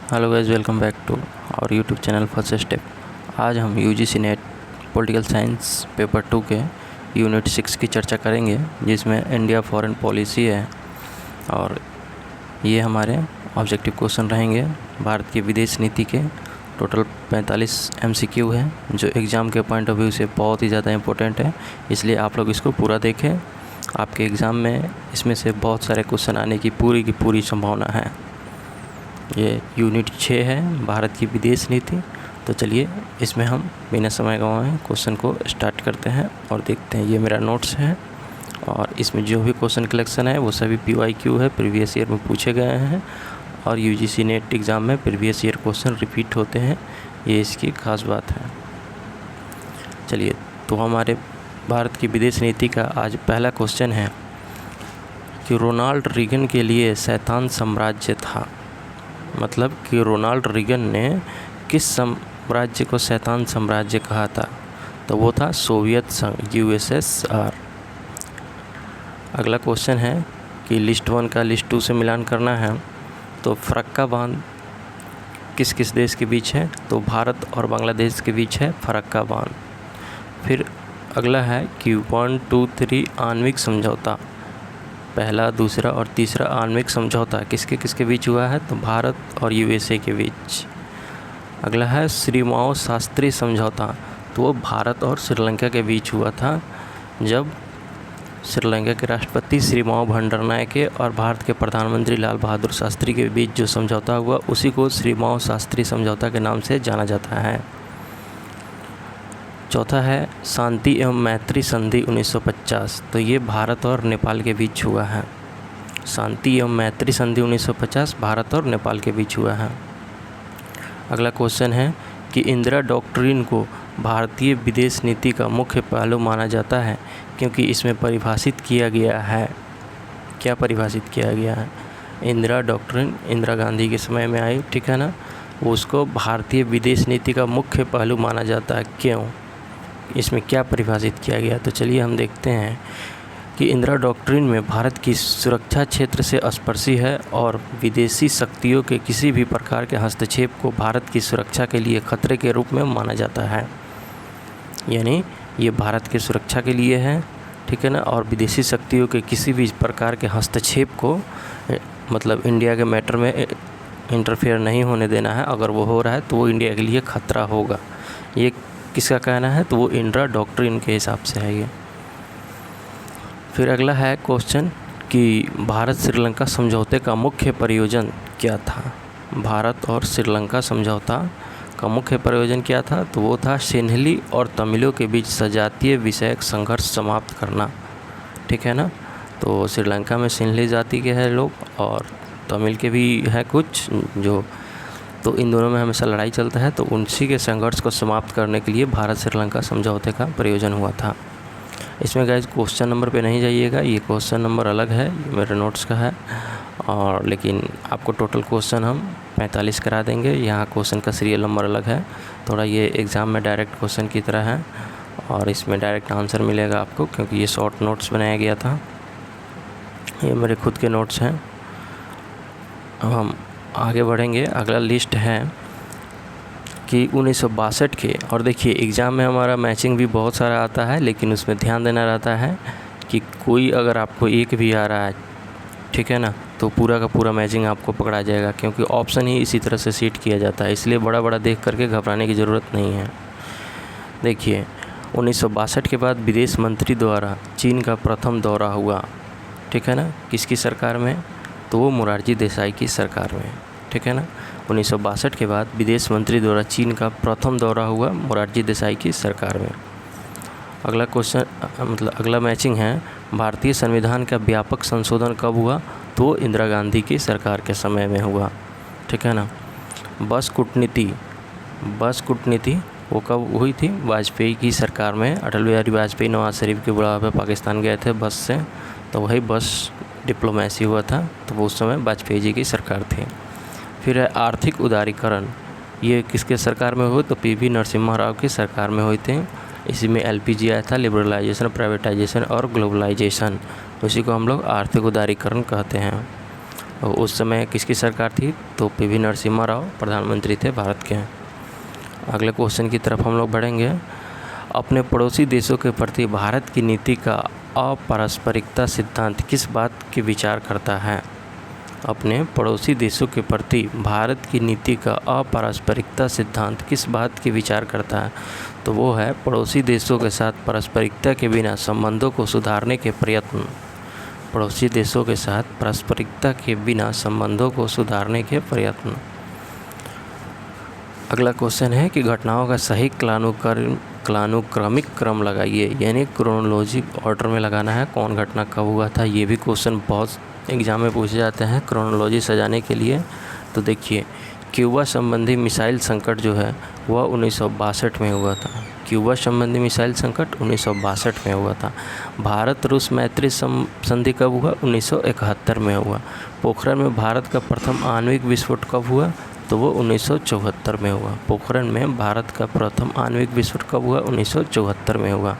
Hello guys, welcome back to our YouTube channel first step. आज हम UGC net political science paper 2 के unit 6 की चर्चा करेंगे, जिसमें इंडिया फॉरेन पॉलिसी है। और ये हमारे ऑब्जेक्टिव क्वेश्चन रहेंगे भारत की विदेश नीति के। टोटल 45 MCQ है, जो एग्ज़ाम के पॉइंट ऑफ व्यू से बहुत ही ज़्यादा इम्पोर्टेंट है, इसलिए आप लोग इसको पूरा देखें। आपके एग्ज़ाम में इसमें से बहुत सारे क्वेश्चन आने की पूरी संभावना है। ये यूनिट 6 है, भारत की विदेश नीति। तो चलिए इसमें हम बिना समय गंवाए क्वेश्चन को स्टार्ट करते हैं और देखते हैं। ये मेरा नोट्स है और इसमें जो भी क्वेश्चन कलेक्शन है वो सभी PYQ है, प्रीवियस ईयर में पूछे गए हैं और यूजीसी नेट एग्ज़ाम में प्रीवियस ईयर क्वेश्चन रिपीट होते हैं, ये इसकी खास बात है। चलिए, तो हमारे भारत की विदेश नीति का आज पहला क्वेश्चन है कि रोनाल्ड रीगन के लिए शैतान साम्राज्य था। मतलब कि रोनाल्ड रीगन ने किस साम्राज्य को शैतान साम्राज्य कहा था? तो वो था सोवियत संघ, USSR। अगला क्वेश्चन है कि लिस्ट 1 का लिस्ट 2 से मिलान करना है। तो फरक्का बांध किस किस देश के बीच है? तो भारत और बांग्लादेश के बीच है फरक्का बांध। फिर अगला है कि 1, 2, 3 आणविक समझौता, पहला, दूसरा और तीसरा आणविक समझौता किसके किसके बीच हुआ है? तो भारत और USA के बीच। अगला है श्रीमाओ शास्त्री समझौता, तो वो भारत और श्रीलंका के बीच हुआ था, जब श्रीलंका के राष्ट्रपति श्रीमाओ भंडारनायके और भारत के प्रधानमंत्री लाल बहादुर शास्त्री के बीच जो समझौता हुआ उसी को श्रीमाओ शास्त्री समझौता के नाम से जाना जाता है। चौथा है शांति एवं मैत्री संधि 1950, तो ये भारत और नेपाल के बीच हुआ है। शांति एवं मैत्री संधि 1950 भारत और नेपाल के बीच हुआ है। अगला क्वेश्चन है कि इंदिरा डॉक्ट्रिन को भारतीय विदेश नीति का मुख्य पहलू माना जाता है, क्योंकि इसमें परिभाषित किया गया है। क्या परिभाषित किया गया है? इंदिरा डॉक्ट्रिन इंदिरा गांधी के समय में आई, ठीक है ना। उसको भारतीय विदेश नीति का मुख्य पहलू माना जाता है। क्यों? इसमें क्या परिभाषित किया गया? तो चलिए हम देखते हैं कि इंदिरा डॉक्ट्रिन में भारत की सुरक्षा क्षेत्र से स्पर्शी है और विदेशी शक्तियों के किसी भी प्रकार के हस्तक्षेप को भारत की सुरक्षा के लिए खतरे के रूप में माना जाता है। यानी ये भारत की सुरक्षा के लिए है, ठीक है ना। और विदेशी शक्तियों के किसी भी प्रकार के हस्तक्षेप को, मतलब इंडिया के मैटर में इंटरफेयर नहीं होने देना है। अगर वो हो रहा है तो वो इंडिया के लिए खतरा होगा। ये किसका कहना है? तो वो इंदिरा डॉक्ट्रिन के हिसाब से है ये। फिर अगला है क्वेश्चन कि भारत श्रीलंका समझौते का मुख्य प्रयोजन क्या था? भारत और श्रीलंका समझौता का मुख्य प्रयोजन क्या था? तो वो था सिन्हली और तमिलों के बीच सजातीय विषयक संघर्ष समाप्त करना, ठीक है ना। तो श्रीलंका में सिन्हली जाति के हैं लोग और तमिल के भी है कुछ, जो तो इन दोनों में हमेशा लड़ाई चलता है। तो उसी के संघर्ष को समाप्त करने के लिए भारत श्रीलंका समझौते का प्रयोजन हुआ था। इसमें गाइस क्वेश्चन नंबर पे नहीं जाइएगा, ये क्वेश्चन नंबर अलग है, ये मेरे नोट्स का है। और लेकिन आपको टोटल क्वेश्चन हम 45 करा देंगे। यहाँ क्वेश्चन का सीरियल नंबर अलग है, थोड़ा ये एग्ज़ाम में डायरेक्ट क्वेश्चन की तरह है और इसमें डायरेक्ट आंसर मिलेगा आपको, क्योंकि ये शॉर्ट नोट्स बनाया गया था। ये मेरे खुद के नोट्स हैं। अब हम आगे बढ़ेंगे। अगला लिस्ट है कि 1962 के, और देखिए एग्ज़ाम में हमारा मैचिंग भी बहुत सारा आता है, लेकिन उसमें ध्यान देना रहता है कि कोई अगर आपको एक भी आ रहा है, ठीक है ना, तो पूरा का पूरा मैचिंग आपको पकड़ा जाएगा, क्योंकि ऑप्शन ही इसी तरह से सीट किया जाता है। इसलिए बड़ा बड़ा देख करके घबराने की ज़रूरत नहीं है। देखिए 1962 के बाद विदेश मंत्री द्वारा चीन का प्रथम दौरा हुआ, ठीक है ना। किसकी सरकार में? तो वो मोरारजी देसाई की सरकार में, ठीक है ना। 1962 के बाद विदेश मंत्री द्वारा चीन का प्रथम दौरा हुआ मोरारजी देसाई की सरकार में। अगला क्वेश्चन, मतलब अगला मैचिंग है भारतीय संविधान का व्यापक संशोधन कब हुआ? तो इंदिरा गांधी की सरकार के समय में हुआ, ठीक है ना। बस कूटनीति वो कब हुई थी? वाजपेयी की सरकार में। अटल बिहारी वाजपेयी नवाज शरीफ के बुढ़ापे पाकिस्तान गए थे बस से, तो वही बस डिप्लोमेसी हुआ था, तो वो उस समय वाजपेयी जी की सरकार थी। फिर है आर्थिक उदारीकरण, ये किसके सरकार में हुई? तो PV नरसिम्हा राव की सरकार में हुए थे। इसी में LPG आया था, लिबरलाइजेशन, प्राइवेटाइजेशन और ग्लोबलाइजेशन, उसी को हम लोग आर्थिक उदारीकरण कहते हैं। उस समय किसकी सरकार थी? तो पीवी नरसिम्हा राव प्रधानमंत्री थे भारत के। अगले क्वेश्चन की तरफ हम लोग बढ़ेंगे। अपने पड़ोसी देशों के प्रति भारत की नीति का अपारस्परिकता सिद्धांत किस बात की विचार करता है? अपने पड़ोसी देशों के प्रति भारत की नीति का अपारस्परिकता सिद्धांत किस बात की विचार करता है? तो वो है पड़ोसी देशों के साथ पारस्परिकता के बिना संबंधों को सुधारने के प्रयत्न। पड़ोसी देशों के साथ पारस्परिकता के बिना संबंधों को सुधारने के प्रयत्न। अगला क्वेश्चन है कि घटनाओं का सही कालानुक्रमिक क्रम लगाइए, यानी क्रोनोलॉजिक ऑर्डर में लगाना है। कौन घटना कब हुआ था, ये भी क्वेश्चन बहुत एग्जाम में पूछे जाते हैं क्रोनोलॉजी सजाने के लिए। तो देखिए, क्यूबा संबंधी मिसाइल संकट जो है वह 1962 में हुआ था। क्यूबा संबंधी मिसाइल संकट 1962 में हुआ था। भारत रूस मैत्री संधि कब हुआ? 1971 में हुआ। पोखरण में भारत का प्रथम आणविक विस्फोट कब हुआ? तो वो 1974 में हुआ। पोखरण में भारत का प्रथम आणविक विस्फोट कब हुआ? 1974 में हुआ।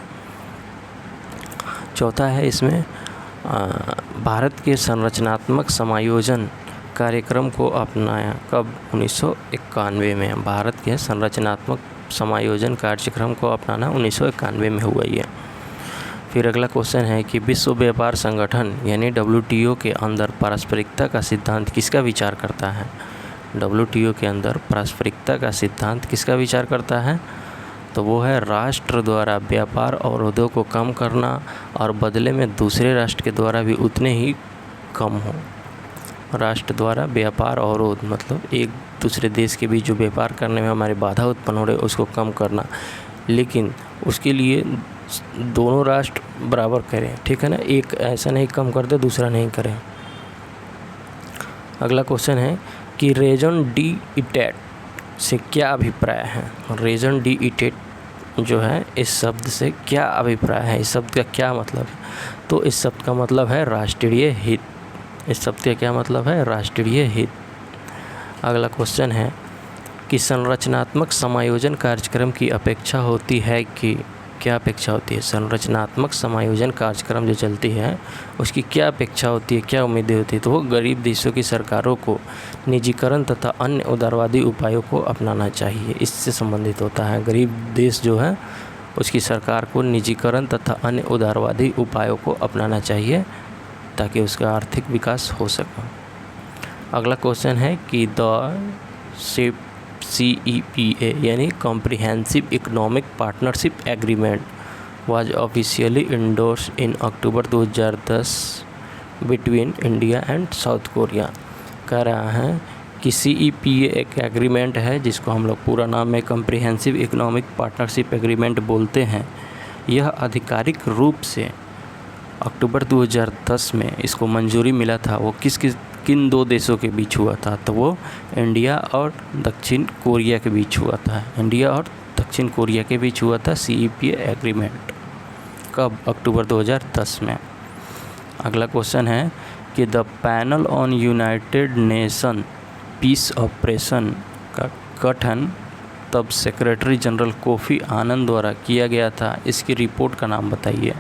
चौथा है इसमें भारत के संरचनात्मक समायोजन कार्यक्रम को अपनाया कब? 1991 में। भारत के संरचनात्मक समायोजन कार्यक्रम को अपनाना 1991 में हुआ ये। फिर अगला क्वेश्चन है कि विश्व व्यापार संगठन यानी WTO के अंदर पारस्परिकता का सिद्धांत किसका विचार करता है? WTO के अंदर पारस्परिकता का सिद्धांत किसका विचार करता है? तो वो है राष्ट्र द्वारा व्यापार अवरोधों को कम करना और बदले में दूसरे राष्ट्र के द्वारा भी उतने ही कम हो। राष्ट्र द्वारा व्यापार अवरोध मतलब एक दूसरे देश के बीच जो व्यापार करने में हमारी बाधा उत्पन्न हो रही है उसको कम करना, लेकिन उसके लिए दोनों राष्ट्र बराबर करें, ठीक है ना। एक ऐसा नहीं कम कर दे दूसरा नहीं करें। अगला क्वेश्चन है कि रेजन डी इटेट से क्या अभिप्राय है? रेजन डी इटेट जो है इस शब्द से क्या अभिप्राय है? इस शब्द का क्या मतलब है? तो इस शब्द का मतलब है राष्ट्रीय हित। इस शब्द का क्या मतलब है? राष्ट्रीय हित। अगला क्वेश्चन है कि संरचनात्मक समायोजन कार्यक्रम की अपेक्षा होती है कि क्या अपेक्षा होती है? संरचनात्मक समायोजन कार्यक्रम जो चलती है उसकी क्या अपेक्षा होती है, क्या उम्मीदें होती है? तो वो गरीब देशों की सरकारों को निजीकरण तथा अन्य उदारवादी उपायों को अपनाना चाहिए। इससे संबंधित होता है। गरीब देश जो है उसकी सरकार को निजीकरण तथा अन्य उदारवादी उपायों को अपनाना चाहिए ताकि उसका आर्थिक विकास हो सके। अगला क्वेश्चन है कि द CEPA यानी comprehensive economic partnership agreement was officially endorsed in October 2010 between India and south Korea. कह रहा है कि CEPA एक एग्रीमेंट है जिसको हम लोग पूरा नाम में कॉम्प्रिहेंसिव इकोनॉमिक पार्टनरशिप एग्रीमेंट बोलते हैं। यह आधिकारिक रूप से अक्टूबर 2010 में इसको मंजूरी मिला था। वो किन दो देशों के बीच हुआ था? तो वो इंडिया और दक्षिण कोरिया के बीच हुआ था। इंडिया और दक्षिण कोरिया के बीच हुआ था CEPA एग्रीमेंट। कब? अक्टूबर 2010 में। अगला क्वेश्चन है कि the panel on United Nation peace operation का गठन तब सेक्रेटरी जनरल कोफी आनंद द्वारा किया गया था। इसकी रिपोर्ट का नाम बताइए।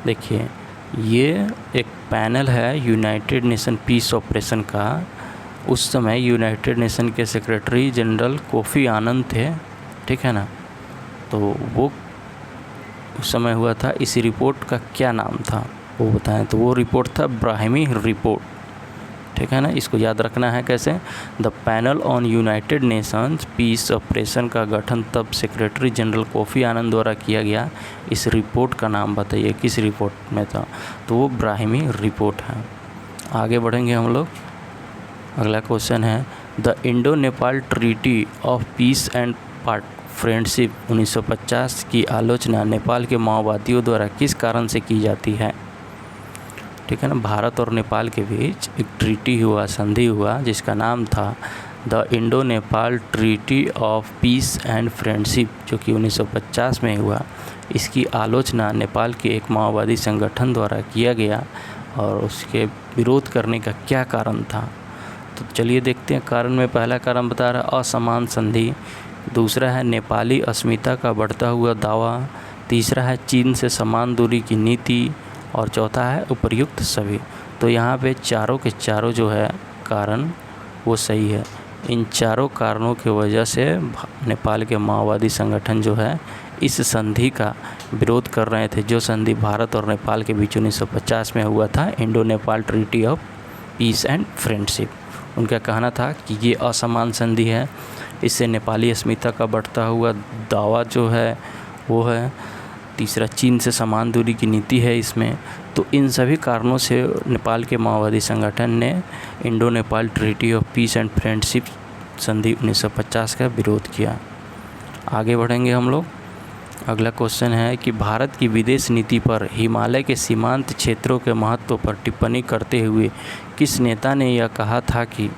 देखिए, ये एक पैनल है यूनाइटेड नेशन पीस ऑपरेशन का। उस समय यूनाइटेड नेशन के सेक्रेटरी जनरल कोफी आनंद थे, ठीक है ना। तो वो उस समय हुआ था। इसी रिपोर्ट का क्या नाम था वो बताएं। तो वो रिपोर्ट था ब्राहिमी रिपोर्ट, ठीक है ना। इसको याद रखना है कैसे? The panel on United Nations peace operation का गठन तब सेक्रेटरी जनरल कोफी आनंद द्वारा किया गया। इस रिपोर्ट का नाम बताइए, किस रिपोर्ट में था? तो वो ब्राहिमी रिपोर्ट है। आगे बढ़ेंगे हम लोग। अगला क्वेश्चन है the Indo Nepal treaty of peace and friendship 1950 की आलोचना नेपाल के माओवादियों द्वारा किस कारण से की जाती है? ठीक है ना। भारत और नेपाल के बीच एक ट्रीटी हुआ, संधि हुआ, जिसका नाम था the Indo Nepal treaty of peace and friendship, जो कि 1950 में हुआ। इसकी आलोचना नेपाल के एक माओवादी संगठन द्वारा किया गया और उसके विरोध करने का क्या कारण था? तो चलिए देखते हैं। कारण में पहला कारण बता रहा असमान संधि, दूसरा है नेपाली अस्मिता का बढ़ता हुआ दावा, तीसरा है चीन से समान दूरी की नीति और चौथा है उपर्युक्त सभी। तो यहाँ पे चारों के चारों जो है कारण वो सही है। इन चारों कारणों की वजह से नेपाल के माओवादी संगठन जो है इस संधि का विरोध कर रहे थे, जो संधि भारत और नेपाल के बीच 1950 में हुआ था, Indo Nepal treaty of peace and friendship. उनका कहना था कि ये असमान संधि है, इससे नेपाली अस्मिता का बढ़ता हुआ दावा जो है वो है। तीसरा, चीन से समान दूरी की नीति है इसमें। तो इन सभी कारणों से नेपाल के माओवादी संगठन ने Indo Nepal treaty of peace and friendship संधि 1950 का विरोध किया। आगे बढ़ेंगे हम लोग। अगला क्वेश्चन है कि भारत की विदेश नीति पर हिमालय के सीमांत क्षेत्रों के महत्व पर टिप्पणी करते हुए किस नेता ने यह कहा था कि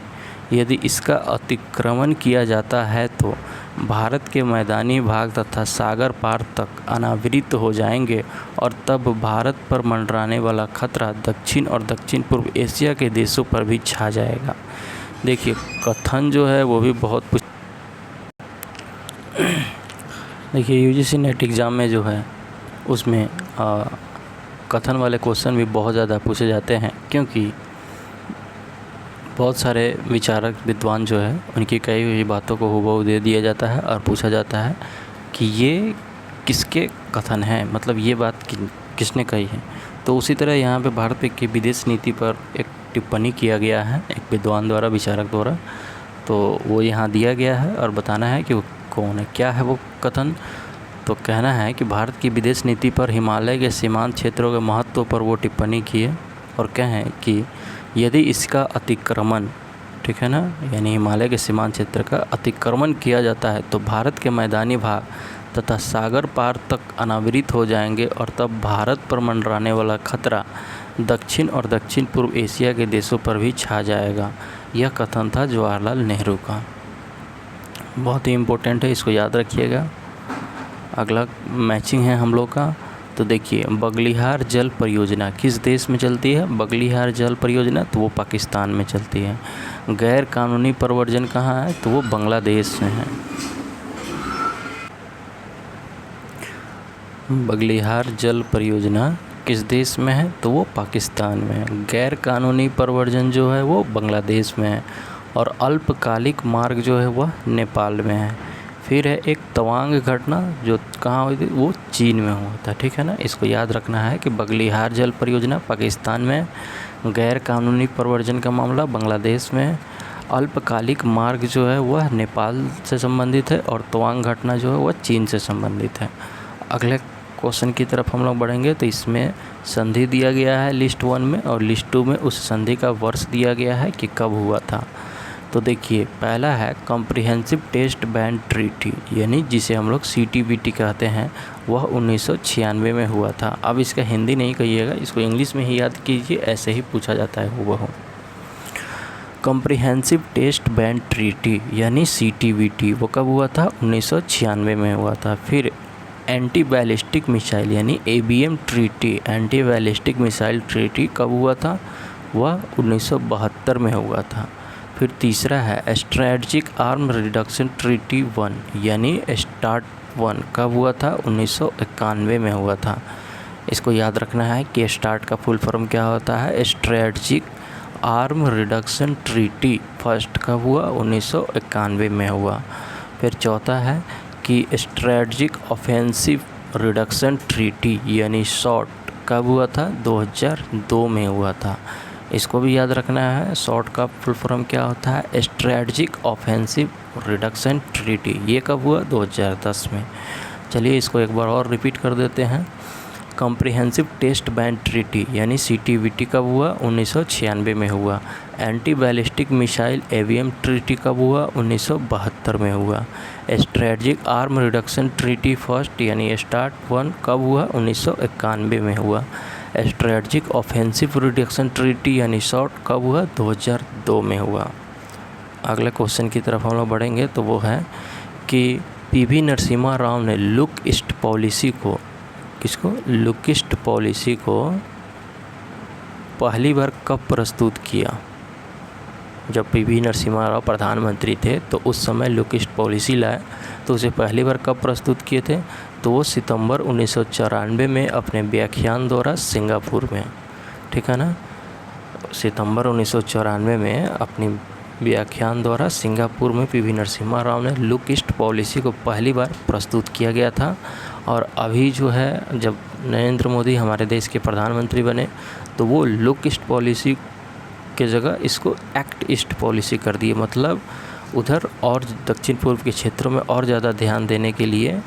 यदि इसका अतिक्रमण किया जाता है तो भारत के मैदानी भाग तथा सागर पार तक अनावृत हो जाएंगे और तब भारत पर मंडराने वाला खतरा दक्षिण और दक्षिण पूर्व एशिया के देशों पर भी छा जाएगा। देखिए, कथन जो है वो भी बहुत देखिए यूजीसी नेट एग्ज़ाम में जो है उसमें कथन वाले क्वेश्चन भी बहुत ज़्यादा पूछे जाते हैं, क्योंकि बहुत सारे विचारक विद्वान जो है उनकी कई हुई बातों को हूबहू दे दिया जाता है और पूछा जाता है कि ये किसके कथन हैं, मतलब ये बात किसने कही है। तो उसी तरह यहाँ पे भारत की विदेश नीति पर एक टिप्पणी किया गया है एक विद्वान द्वारा, विचारक द्वारा। तो वो यहाँ दिया गया है और बताना है कि वो कौन है, क्या है वो कथन। तो कहना है कि भारत की विदेश नीति पर हिमालय के सीमांत क्षेत्रों के महत्व पर वो टिप्पणी की है और कहें कि यदि इसका अतिक्रमण, ठीक है ना, यानी हिमालय के सीमांत क्षेत्र का अतिक्रमण किया जाता है तो भारत के मैदानी भाग तथा सागर पार तक अनावृत हो जाएंगे और तब भारत पर मंडराने वाला खतरा दक्षिण और दक्षिण पूर्व एशिया के देशों पर भी छा जाएगा। यह कथन था जवाहरलाल नेहरू का। बहुत ही इम्पोर्टेंट है, इसको याद रखिएगा। अगला मैचिंग है हम लोग का। तो देखिए, बगलिहार जल परियोजना किस देश में चलती है? बगलिहार जल परियोजना तो वो पाकिस्तान में चलती है। गैर कानूनी प्रव्रजन कहाँ है? तो वो बांग्लादेश में है। बगलिहार जल परियोजना किस देश में है? तो वो पाकिस्तान में है। गैर कानूनी प्रव्रजन जो है वो बांग्लादेश में है और अल्पकालिक मार्ग जो है वह नेपाल में है। फिर है एक तवांग घटना जो कहाँ हुई थी? वो चीन में हुआ था, ठीक है ना। इसको याद रखना है कि बगलिहार जल परियोजना पाकिस्तान में, गैर कानूनी प्रव्रजन का मामला बांग्लादेश में, अल्पकालिक मार्ग जो है वह नेपाल से संबंधित है और तवांग घटना जो है वह चीन से संबंधित है। अगले क्वेश्चन की तरफ हम लोग बढ़ेंगे। तो इसमें संधि दिया गया है लिस्ट 1 में और लिस्ट 2 में उस संधि का वर्ष दिया गया है कि कब हुआ था। तो देखिए, पहला है कॉम्प्रिहेंसिव टेस्ट बैंड ट्रीटी, यानी जिसे हम लोग CTBT कहते हैं, वह 1996 में हुआ था। अब इसका हिंदी नहीं कहिएगा, इसको इंग्लिश में ही याद कीजिए, ऐसे ही पूछा जाता है हूबहू। कॉम्प्रिहेंसिव टेस्ट बैंड ट्रीटी यानी CTBT वो कब हुआ था? 1996 में हुआ था। फिर एंटी बैलिस्टिक मिसाइल यानी ABM treaty, anti ballistic missile treaty कब हुआ था? वह 1972 में हुआ था। फिर तीसरा है स्ट्रेटजिक आर्म रिडक्शन ट्रीटी 1 यानी START 1 कब हुआ था? 1991 में हुआ था। इसको याद रखना है कि START का फुल फॉर्म क्या होता है? Strategic arm reduction treaty first कब हुआ? 1991 में हुआ। फिर चौथा है कि स्ट्रेटजिक ऑफेंसिव रिडक्शन ट्रीटी यानी SOT कब हुआ था? 2002 में हुआ था। इसको भी याद रखना है, SOT का फुल फॉर्म क्या होता है? Strategic offensive reduction treaty. ये कब हुआ? 2010 में। चलिए इसको एक बार और रिपीट कर देते हैं। कॉम्प्रिहेंसिव टेस्ट बैंड ट्रीटी यानी CTBT कब हुआ? 1996 में हुआ। Anti ballistic missile ABM treaty कब हुआ? 1972 में हुआ। Strategic arm reduction treaty first यानी START 1 कब हुआ? 1991 में हुआ। स्ट्रेटजिक ऑफेंसिव रिडक्शन ट्रीटी यानी SOT कब हुआ? 2002 में हुआ। अगले क्वेश्चन की तरफ हम लोग बढ़ेंगे। तो वो है कि PV नरसिम्हा राव ने लुक ईस्ट पॉलिसी को, किसको? लुक ईस्ट पॉलिसी को पहली बार कब प्रस्तुत किया? जब PV नरसिम्हा राव प्रधानमंत्री थे तो उस समय लुक ईस्ट पॉलिसी लाए, तो उसे पहली बार कब प्रस्तुत किए थे? तो वो सितंबर 1994 में अपने व्याख्यान द्वारा सिंगापुर में, ठीक है ना। सितंबर 1994 में अपनी व्याख्यान द्वारा सिंगापुर में पीवी नरसिम्हा राव ने लुक ईस्ट पॉलिसी को पहली बार प्रस्तुत किया गया था। और अभी जो है जब नरेंद्र मोदी हमारे देश के प्रधानमंत्री बने तो वो लुक ईस्ट पॉलिसी के जगह इसको एक्ट ईस्ट पॉलिसी कर दिए। मतलब उधर और दक्षिण पूर्व के क्षेत्रों में और ज़्यादा ध्यान देने के लिए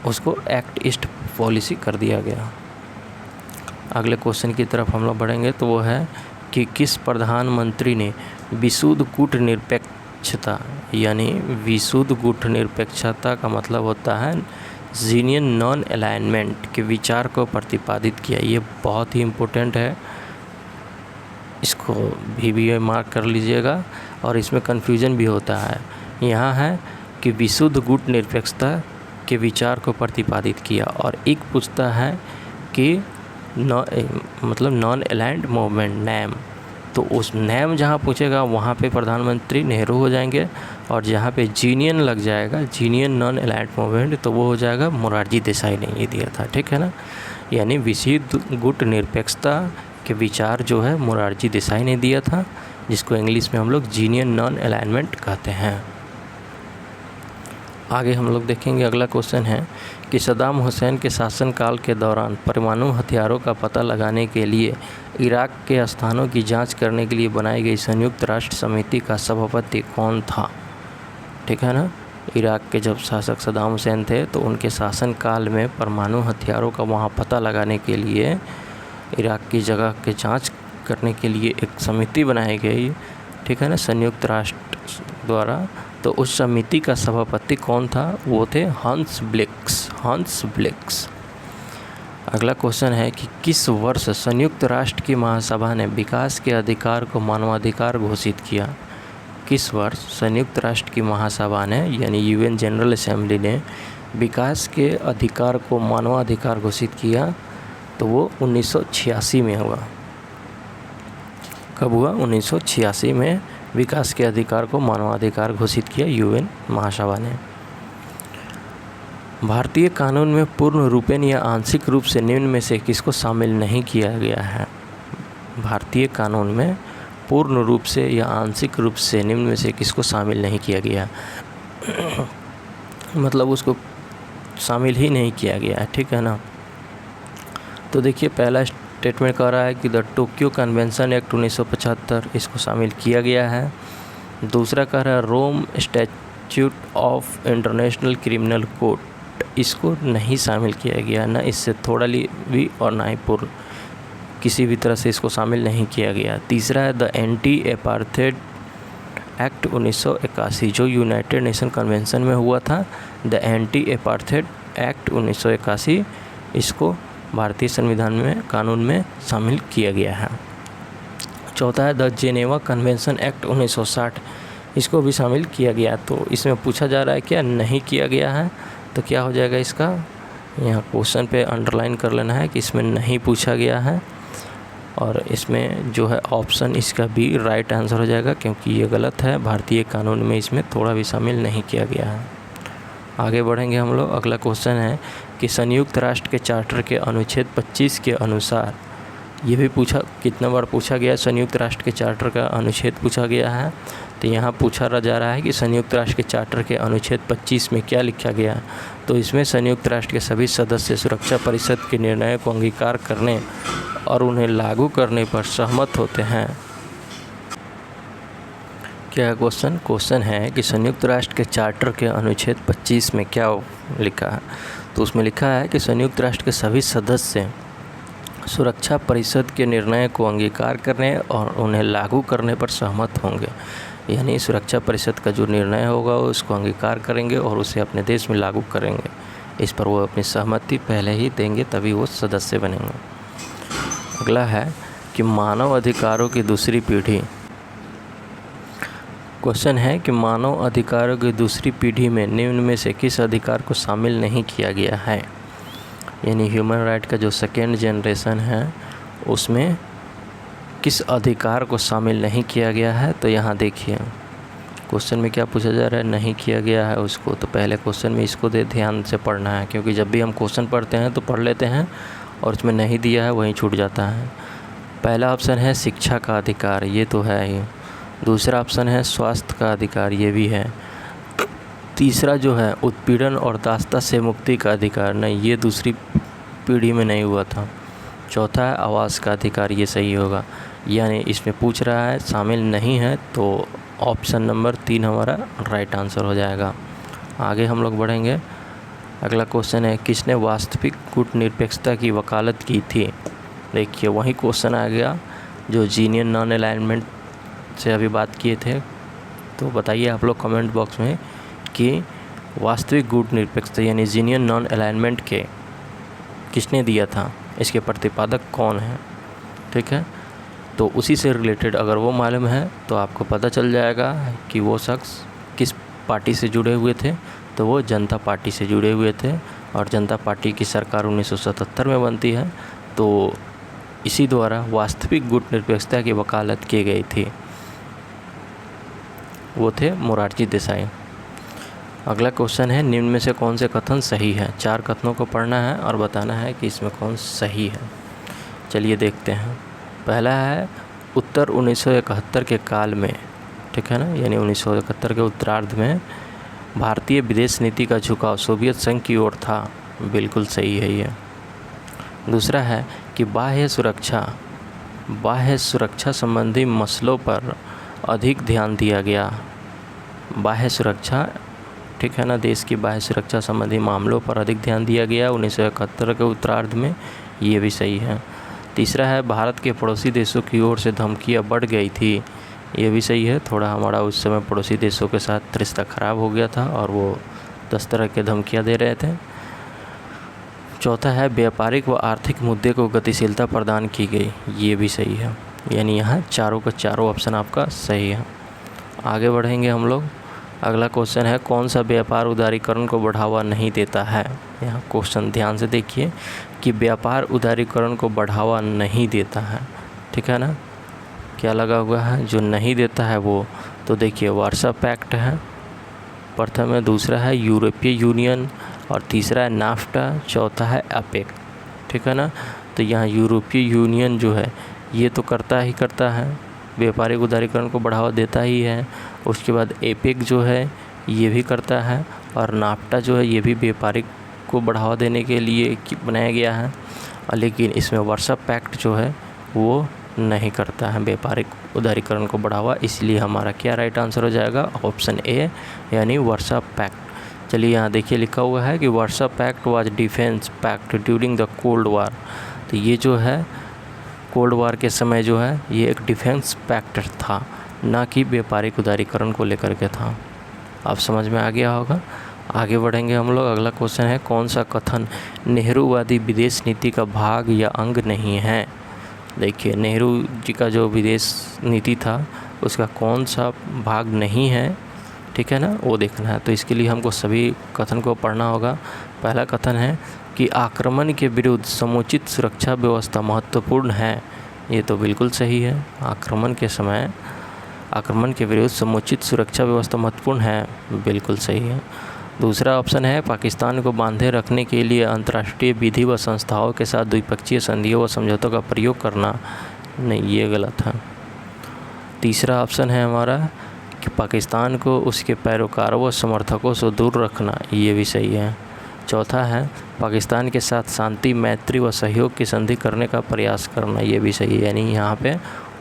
उसको एक्ट ईस्ट पॉलिसी कर दिया गया। अगले क्वेश्चन की तरफ हम लोग बढ़ेंगे तो वो है कि किस प्रधानमंत्री ने विशुद्ध कूटनिरपेक्षता, यानी विशुद्ध कूटनिरपेक्षता का मतलब होता है जीनियन नॉन अलाइनमेंट के विचार को प्रतिपादित किया। ये बहुत ही इम्पोर्टेंट है, इसको भी मार्क कर लीजिएगा और इसमें कन्फ्यूजन भी होता है। यहाँ है कि विशुद्ध कूटनिरपेक्षता के विचार को प्रतिपादित किया और एक पूछता है कि मतलब नॉन अलाइंड मूवमेंट नैम, तो उस नैम जहाँ पूछेगा वहाँ पे प्रधानमंत्री नेहरू हो जाएंगे और जहाँ पे जीनियन लग जाएगा, जीनियन नॉन अलाइंड मूवमेंट, तो वो हो जाएगा मोरारजी देसाई ने ये दिया था। ठीक है ना, यानी विशुद्ध कूटनिरपेक्षता के विचार जो है मोरारजी देसाई ने दिया था, जिसको इंग्लिश में हम लोग जीनियन नॉन अलाइनमेंट कहते हैं। आगे हम लोग देखेंगे, अगला क्वेश्चन है कि सद्दाम हुसैन के शासनकाल के दौरान परमाणु हथियारों का पता लगाने के लिए इराक के स्थानों की जांच करने के लिए बनाई गई संयुक्त राष्ट्र समिति का सभापति कौन था। ठीक है ना, इराक के जब शासक सद्दाम हुसैन थे तो उनके शासनकाल में परमाणु हथियारों का वहाँ पता लगाने के लिए इराक की जगह के जाँच करने के लिए एक समिति बनाई गई। ठीक है ना, संयुक्त राष्ट्र द्वारा। तो उस समिति का सभापति कौन था, वो थे हंस ब्लिक्स। अगला क्वेश्चन है कि किस वर्ष संयुक्त राष्ट्र की महासभा ने विकास के अधिकार को मानवाधिकार घोषित किया। किस वर्ष संयुक्त राष्ट्र की महासभा ने यानी यूएन जनरल असेंबली ने विकास के अधिकार को मानवाधिकार घोषित किया, तो वो 1986 में हुआ। कब हुआ, 1986 में विकास के अधिकार को मानवाधिकार घोषित किया यूएन महासभा ने। भारतीय कानून में पूर्ण रूपेण या आंशिक रूप से निम्न में से किसको शामिल नहीं किया गया है। भारतीय कानून में पूर्ण रूप से या आंशिक रूप से निम्न में से किसको शामिल नहीं किया गया मतलब उसको शामिल ही नहीं किया गया है। ठीक है ना, तो देखिए पहला स्टेटमेंट कह रहा है कि द टोक्यो कन्वेंशन एक्ट 1975 इसको शामिल किया गया है। दूसरा कह रहा है Rome statute of international criminal court, इसको नहीं शामिल किया गया, ना इससे थोड़ा भी और ना ही पूर्ण, किसी भी तरह से इसको शामिल नहीं किया गया। तीसरा है द एंटी अपार्थाइड एक्ट 1981 जो यूनाइटेड नेशन कन्वेंशन में हुआ था। द एंटी अपार्थाइड एक्ट 1981 इसको भारतीय संविधान में कानून में शामिल किया गया है। चौथा है द जेनेवा कन्वेंशन एक्ट 1960, इसको भी शामिल किया गया। तो इसमें पूछा जा रहा है क्या नहीं किया गया है, तो क्या हो जाएगा इसका, यहाँ क्वेश्चन पे अंडरलाइन कर लेना है कि इसमें नहीं पूछा गया है और इसमें जो है ऑप्शन इसका भी राइट आंसर हो जाएगा, क्योंकि ये गलत है। भारतीय कानून में इसमें थोड़ा भी शामिल नहीं किया गया है। आगे बढ़ेंगे हम लोग। अगला क्वेश्चन है कि संयुक्त राष्ट्र के चार्टर के अनुच्छेद 25 के अनुसार, ये भी पूछा कितना बार पूछा गया, संयुक्त राष्ट्र के चार्टर का अनुच्छेद पूछा गया है। तो यहाँ पूछा जा रहा है कि संयुक्त राष्ट्र के चार्टर के अनुच्छेद 25 में क्या लिखा गया है। तो इसमें संयुक्त राष्ट्र के सभी सदस्य सुरक्षा परिषद के निर्णय को अंगीकार करने और उन्हें लागू करने पर सहमत होते हैं। क्या क्वेश्चन है कि संयुक्त राष्ट्र के चार्टर के अनुच्छेद 25 में क्या लिखा है। तो उसमें लिखा है कि संयुक्त राष्ट्र के सभी सदस्य सुरक्षा परिषद के निर्णय को अंगीकार करने और उन्हें लागू करने पर सहमत होंगे। यानी सुरक्षा परिषद का जो निर्णय होगा उसको अंगीकार करेंगे और उसे अपने देश में लागू करेंगे। इस पर वो अपनी सहमति पहले ही देंगे, तभी वो सदस्य बनेंगे। अगला है कि मानव अधिकारों की दूसरी पीढ़ी। क्वेश्चन है कि मानव अधिकारों की दूसरी पीढ़ी में निम्न में से किस अधिकार को शामिल नहीं किया गया है। यानी ह्यूमन राइट का जो सेकेंड जनरेशन है उसमें किस अधिकार को शामिल नहीं किया गया है। तो यहाँ देखिए क्वेश्चन में क्या पूछा जा रहा है, नहीं किया गया है उसको। तो पहले क्वेश्चन में इसको ध्यान से पढ़ना है, क्योंकि जब भी हम क्वेश्चन पढ़ते हैं तो पढ़ लेते हैं और उसमें नहीं दिया है वहीं छूट जाता है। पहला ऑप्शन है शिक्षा का अधिकार, ये तो है ही। दूसरा ऑप्शन है स्वास्थ्य का अधिकार, ये भी है। तीसरा जो है उत्पीड़न और दासता से मुक्ति का अधिकार, नहीं, ये दूसरी पीढ़ी में नहीं हुआ था। चौथा है आवास का अधिकार, ये सही होगा। यानी इसमें पूछ रहा है शामिल नहीं है, तो ऑप्शन नंबर 3 हमारा राइट आंसर हो जाएगा। आगे हम लोग बढ़ेंगे। अगला क्वेश्चन है किसने वास्तविक कूटनिरपेक्षता की वकालत की थी। देखिए वही क्वेश्चन आ गया जो जीनियन नॉन अलाइनमेंट से अभी बात किए थे। तो बताइए आप लोग कमेंट बॉक्स में कि वास्तविक कूटनिरपेक्षता यानी जीनियन नॉन अलाइनमेंट के किसने दिया था, इसके प्रतिपादक कौन है। ठीक है, तो उसी से रिलेटेड अगर वो मालूम है तो आपको पता चल जाएगा कि वो शख्स किस पार्टी से जुड़े हुए थे। तो वो जनता पार्टी से जुड़े हुए थे और जनता पार्टी की सरकार 1977 में बनती है। तो इसी द्वारा वास्तविक गुटनिरपेक्षता की वकालत की गई थी, वो थे मोरारजी देसाई। अगला क्वेश्चन है निम्न में से कौन से कथन सही है। 4 कथनों को पढ़ना है और बताना है कि इसमें कौन सही है। चलिए देखते हैं। पहला है उत्तर 1971 के काल में, ठीक है ना, यानी 1971 के उत्तरार्ध में भारतीय विदेश नीति का झुकाव सोवियत संघ की ओर था, बिल्कुल सही है ये। दूसरा है कि बाह्य सुरक्षा संबंधी मसलों पर अधिक ध्यान दिया गया। बाह्य सुरक्षा, ठीक है ना, देश की बाह्य सुरक्षा संबंधी मामलों पर अधिक ध्यान दिया गया 1971 के उत्तरार्ध में, ये भी सही है। तीसरा है भारत के पड़ोसी देशों की ओर से धमकियाँ बढ़ गई थी, ये भी सही है। थोड़ा हमारा उस समय पड़ोसी देशों के साथ रिश्ता ख़राब हो गया था और वो 10 तरह के धमकियाँ दे रहे थे। चौथा है व्यापारिक व आर्थिक मुद्दे को गतिशीलता प्रदान की गई, ये भी सही है। यानी यहाँ चारों का चारों ऑप्शन आपका सही है। आगे बढ़ेंगे हम लोग। अगला क्वेश्चन है कौन सा व्यापार उदारीकरण को बढ़ावा नहीं देता है। यहाँ क्वेश्चन ध्यान से देखिए कि व्यापार उदारीकरण को बढ़ावा नहीं देता है, ठीक है ना। क्या लगा हुआ है जो नहीं देता है वो, तो देखिए वार्सा पैक्ट है प्रथम है, दूसरा है यूरोपीय यूनियन और तीसरा है नाफ्टा, चौथा है अपेक, ठीक है ना। तो यहाँ यूरोपीय यूनियन जो है ये तो करता है, व्यापारिक उदारीकरण को बढ़ावा देता ही है। उसके बाद एपेक जो है ये भी करता है और नाफ्टा जो है ये भी व्यापारिक को बढ़ावा देने के लिए बनाया गया है। लेकिन इसमें वार्सा पैक्ट जो है वो नहीं करता है व्यापारिक उदारीकरण को बढ़ावा, इसलिए हमारा क्या राइट आंसर हो जाएगा, ऑप्शन ए यानी वार्सा पैक्ट। चलिए यहाँ देखिए लिखा हुआ है कि Warsaw pact was defence pact during the cold war. तो ये जो है कोल्ड वार के समय जो है ये एक डिफेंस पैक्ट था, ना कि व्यापारिक उदारीकरण को लेकर के था। आप समझ में आ गया होगा। आगे बढ़ेंगे हम लोग। अगला क्वेश्चन है कौन सा कथन नेहरूवादी विदेश नीति का भाग या अंग नहीं है। देखिए नेहरू जी का जो विदेश नीति था उसका कौन सा भाग नहीं है, ठीक है ना, वो देखना है। तो इसके लिए हमको सभी कथन को पढ़ना होगा। पहला कथन है कि आक्रमण के विरुद्ध समुचित सुरक्षा व्यवस्था महत्वपूर्ण है, ये तो बिल्कुल सही है। आक्रमण के विरुद्ध समुचित सुरक्षा व्यवस्था महत्वपूर्ण है, बिल्कुल सही है। दूसरा ऑप्शन है पाकिस्तान को बांधे रखने के लिए अंतर्राष्ट्रीय विधि व संस्थाओं के साथ द्विपक्षीय संधियों व समझौतों का प्रयोग करना, नहीं, ये गलत है। तीसरा ऑप्शन है हमारा कि पाकिस्तान को उसके पैरोकारों व समर्थकों से दूर रखना, ये भी सही है। चौथा है पाकिस्तान के साथ शांति, मैत्री व सहयोग की संधि करने का प्रयास करना, ये भी सही है। यानी यहाँ पे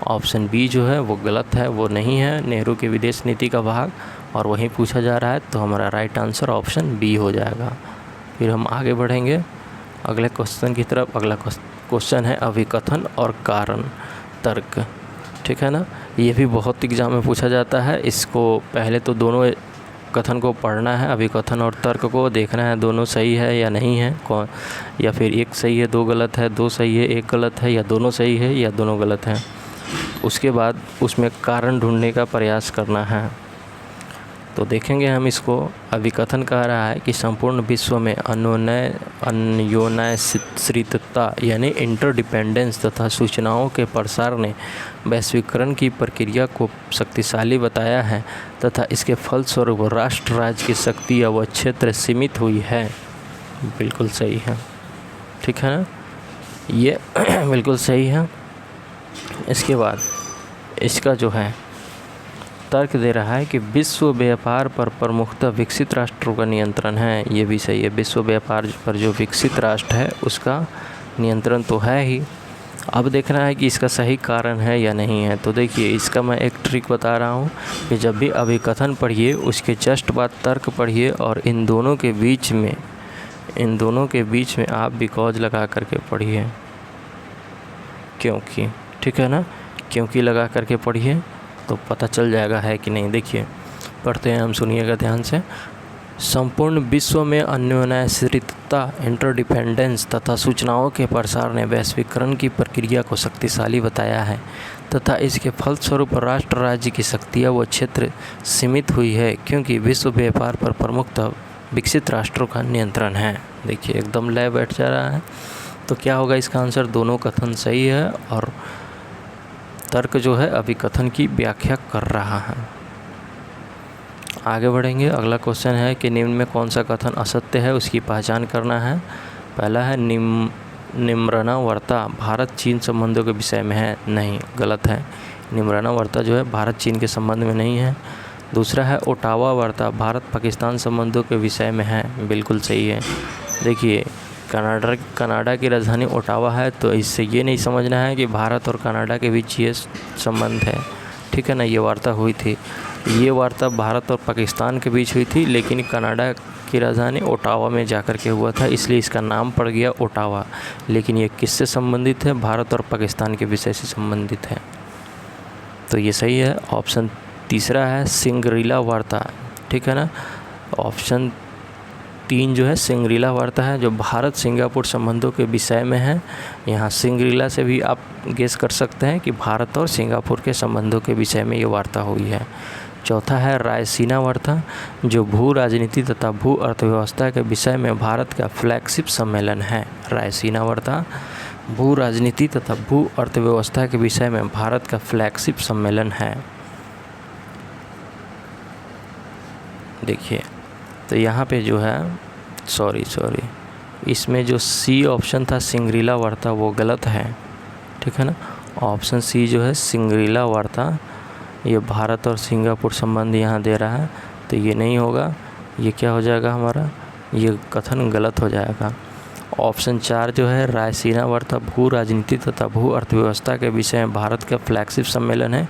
ऑप्शन बी जो है वो गलत है, वो नहीं है नेहरू की विदेश नीति का भाग, और वहीं पूछा जा रहा है, तो हमारा राइट आंसर ऑप्शन बी हो जाएगा। फिर हम आगे बढ़ेंगे अगले क्वेश्चन की तरफ। अगला क्वेश्चन है अभिकथन और कारण तर्क, ठीक है ना। ये भी बहुत एग्जाम में पूछा जाता है। इसको पहले तो दोनों कथन को पढ़ना है, अभिकथन और तर्क को देखना है दोनों सही है या नहीं है, कौन, या फिर एक सही है दो गलत है, दो सही है एक गलत है, या दोनों सही है या दोनों गलत हैं। उसके बाद उसमें कारण ढूंढने का प्रयास करना है। तो देखेंगे हम इसको। अभिकथन कह रहा है कि संपूर्ण विश्व में अन्योन्याश्रितता यानी इंटरडिपेंडेंस तथा सूचनाओं के प्रसार ने वैश्वीकरण की प्रक्रिया को शक्तिशाली बताया है तथा इसके फलस्वरूप राष्ट्र राज्य की शक्ति व क्षेत्र सीमित हुई है, बिल्कुल सही है, ठीक है ना, ये बिल्कुल सही है। इसके बाद इसका जो है तर्क दे रहा है कि विश्व व्यापार पर प्रमुखतः विकसित राष्ट्रों का नियंत्रण है। ये भी सही है, विश्व व्यापार पर जो विकसित राष्ट्र है उसका नियंत्रण तो है ही। अब देखना है कि इसका सही कारण है या नहीं है। तो देखिए, इसका मैं एक ट्रिक बता रहा हूँ कि जब भी अभिकथन पढ़िए उसके जस्ट बाद तर्क पढ़िए और इन दोनों के बीच में आप बिकॉज लगा करके पढ़िए, क्योंकि, ठीक है ना, क्योंकि लगा करके पढ़िए तो पता चल जाएगा है कि नहीं। देखिए पढ़ते हैं हम, सुनिएगा ध्यान से। संपूर्ण विश्व में अन्योन्याश्रितता, इंटरडिपेंडेंस तथा सूचनाओं के प्रसार ने वैश्वीकरण की प्रक्रिया को शक्तिशाली बताया है तथा इसके फलस्वरूप राष्ट्र राज्य की शक्तियाँ व क्षेत्र सीमित हुई है, क्योंकि विश्व व्यापार पर प्रमुखतः विकसित राष्ट्रों का नियंत्रण है। देखिए एकदम लय बैठ जा रहा है। तो क्या होगा इसका आंसर? दोनों कथन सही है और तर्क जो है अभिकथन की व्याख्या कर रहा है। आगे बढ़ेंगे। अगला क्वेश्चन है कि निम्न में कौन सा कथन असत्य है, उसकी पहचान करना है। पहला है निम्रना वार्ता भारत चीन संबंधों के विषय में है। नहीं, गलत है। निम्रना वार्ता जो है भारत चीन के संबंध में नहीं है। दूसरा है ओटावा वार्ता भारत पाकिस्तान संबंधों के विषय में है। बिल्कुल सही है। देखिए कनाडा की राजधानी ओटावा है, तो इससे ये नहीं समझना है कि भारत और कनाडा के बीच ये संबंध है, ठीक है ना। ये वार्ता हुई थी, ये वार्ता भारत और पाकिस्तान के बीच हुई थी, लेकिन कनाडा की राजधानी ओटावा में जाकर के हुआ था, इसलिए इसका नाम पड़ गया ओटावा। लेकिन ये किससे संबंधित है? भारत और पाकिस्तान के विषय से संबंधित है, तो ये सही है। ऑप्शन तीसरा है सिंगरीला वार्ता, ठीक है ना। ऑप्शन 3 जो है सिंगरीला वार्ता है, जो भारत सिंगापुर संबंधों के विषय में है। यहाँ सिंगरीला से भी आप गेस कर सकते हैं कि भारत और सिंगापुर के संबंधों के विषय में ये वार्ता हुई है। चौथा है रायसीना वार्ता, जो भू राजनीति तथा भू अर्थव्यवस्था के विषय में भारत का फ्लैगशिप सम्मेलन है। रायसीना वार्ता भू राजनीति तथा भू अर्थव्यवस्था के विषय में भारत का फ्लैगशिप सम्मेलन है। देखिए तो यहाँ पे जो है सॉरी इसमें जो सी ऑप्शन था सिंगरीला वार्ता वो गलत है, ठीक है ना। ऑप्शन सी जो है सिंगरीला वार्ता, ये भारत और सिंगापुर संबंध यहाँ दे रहा है, तो ये नहीं होगा। ये क्या हो जाएगा हमारा? ये कथन गलत हो जाएगा। ऑप्शन 4 जो है रायसीना वार्ता भू राजनीति तथा भू अर्थव्यवस्था के विषय में भारत का फ्लैगशिप सम्मेलन है,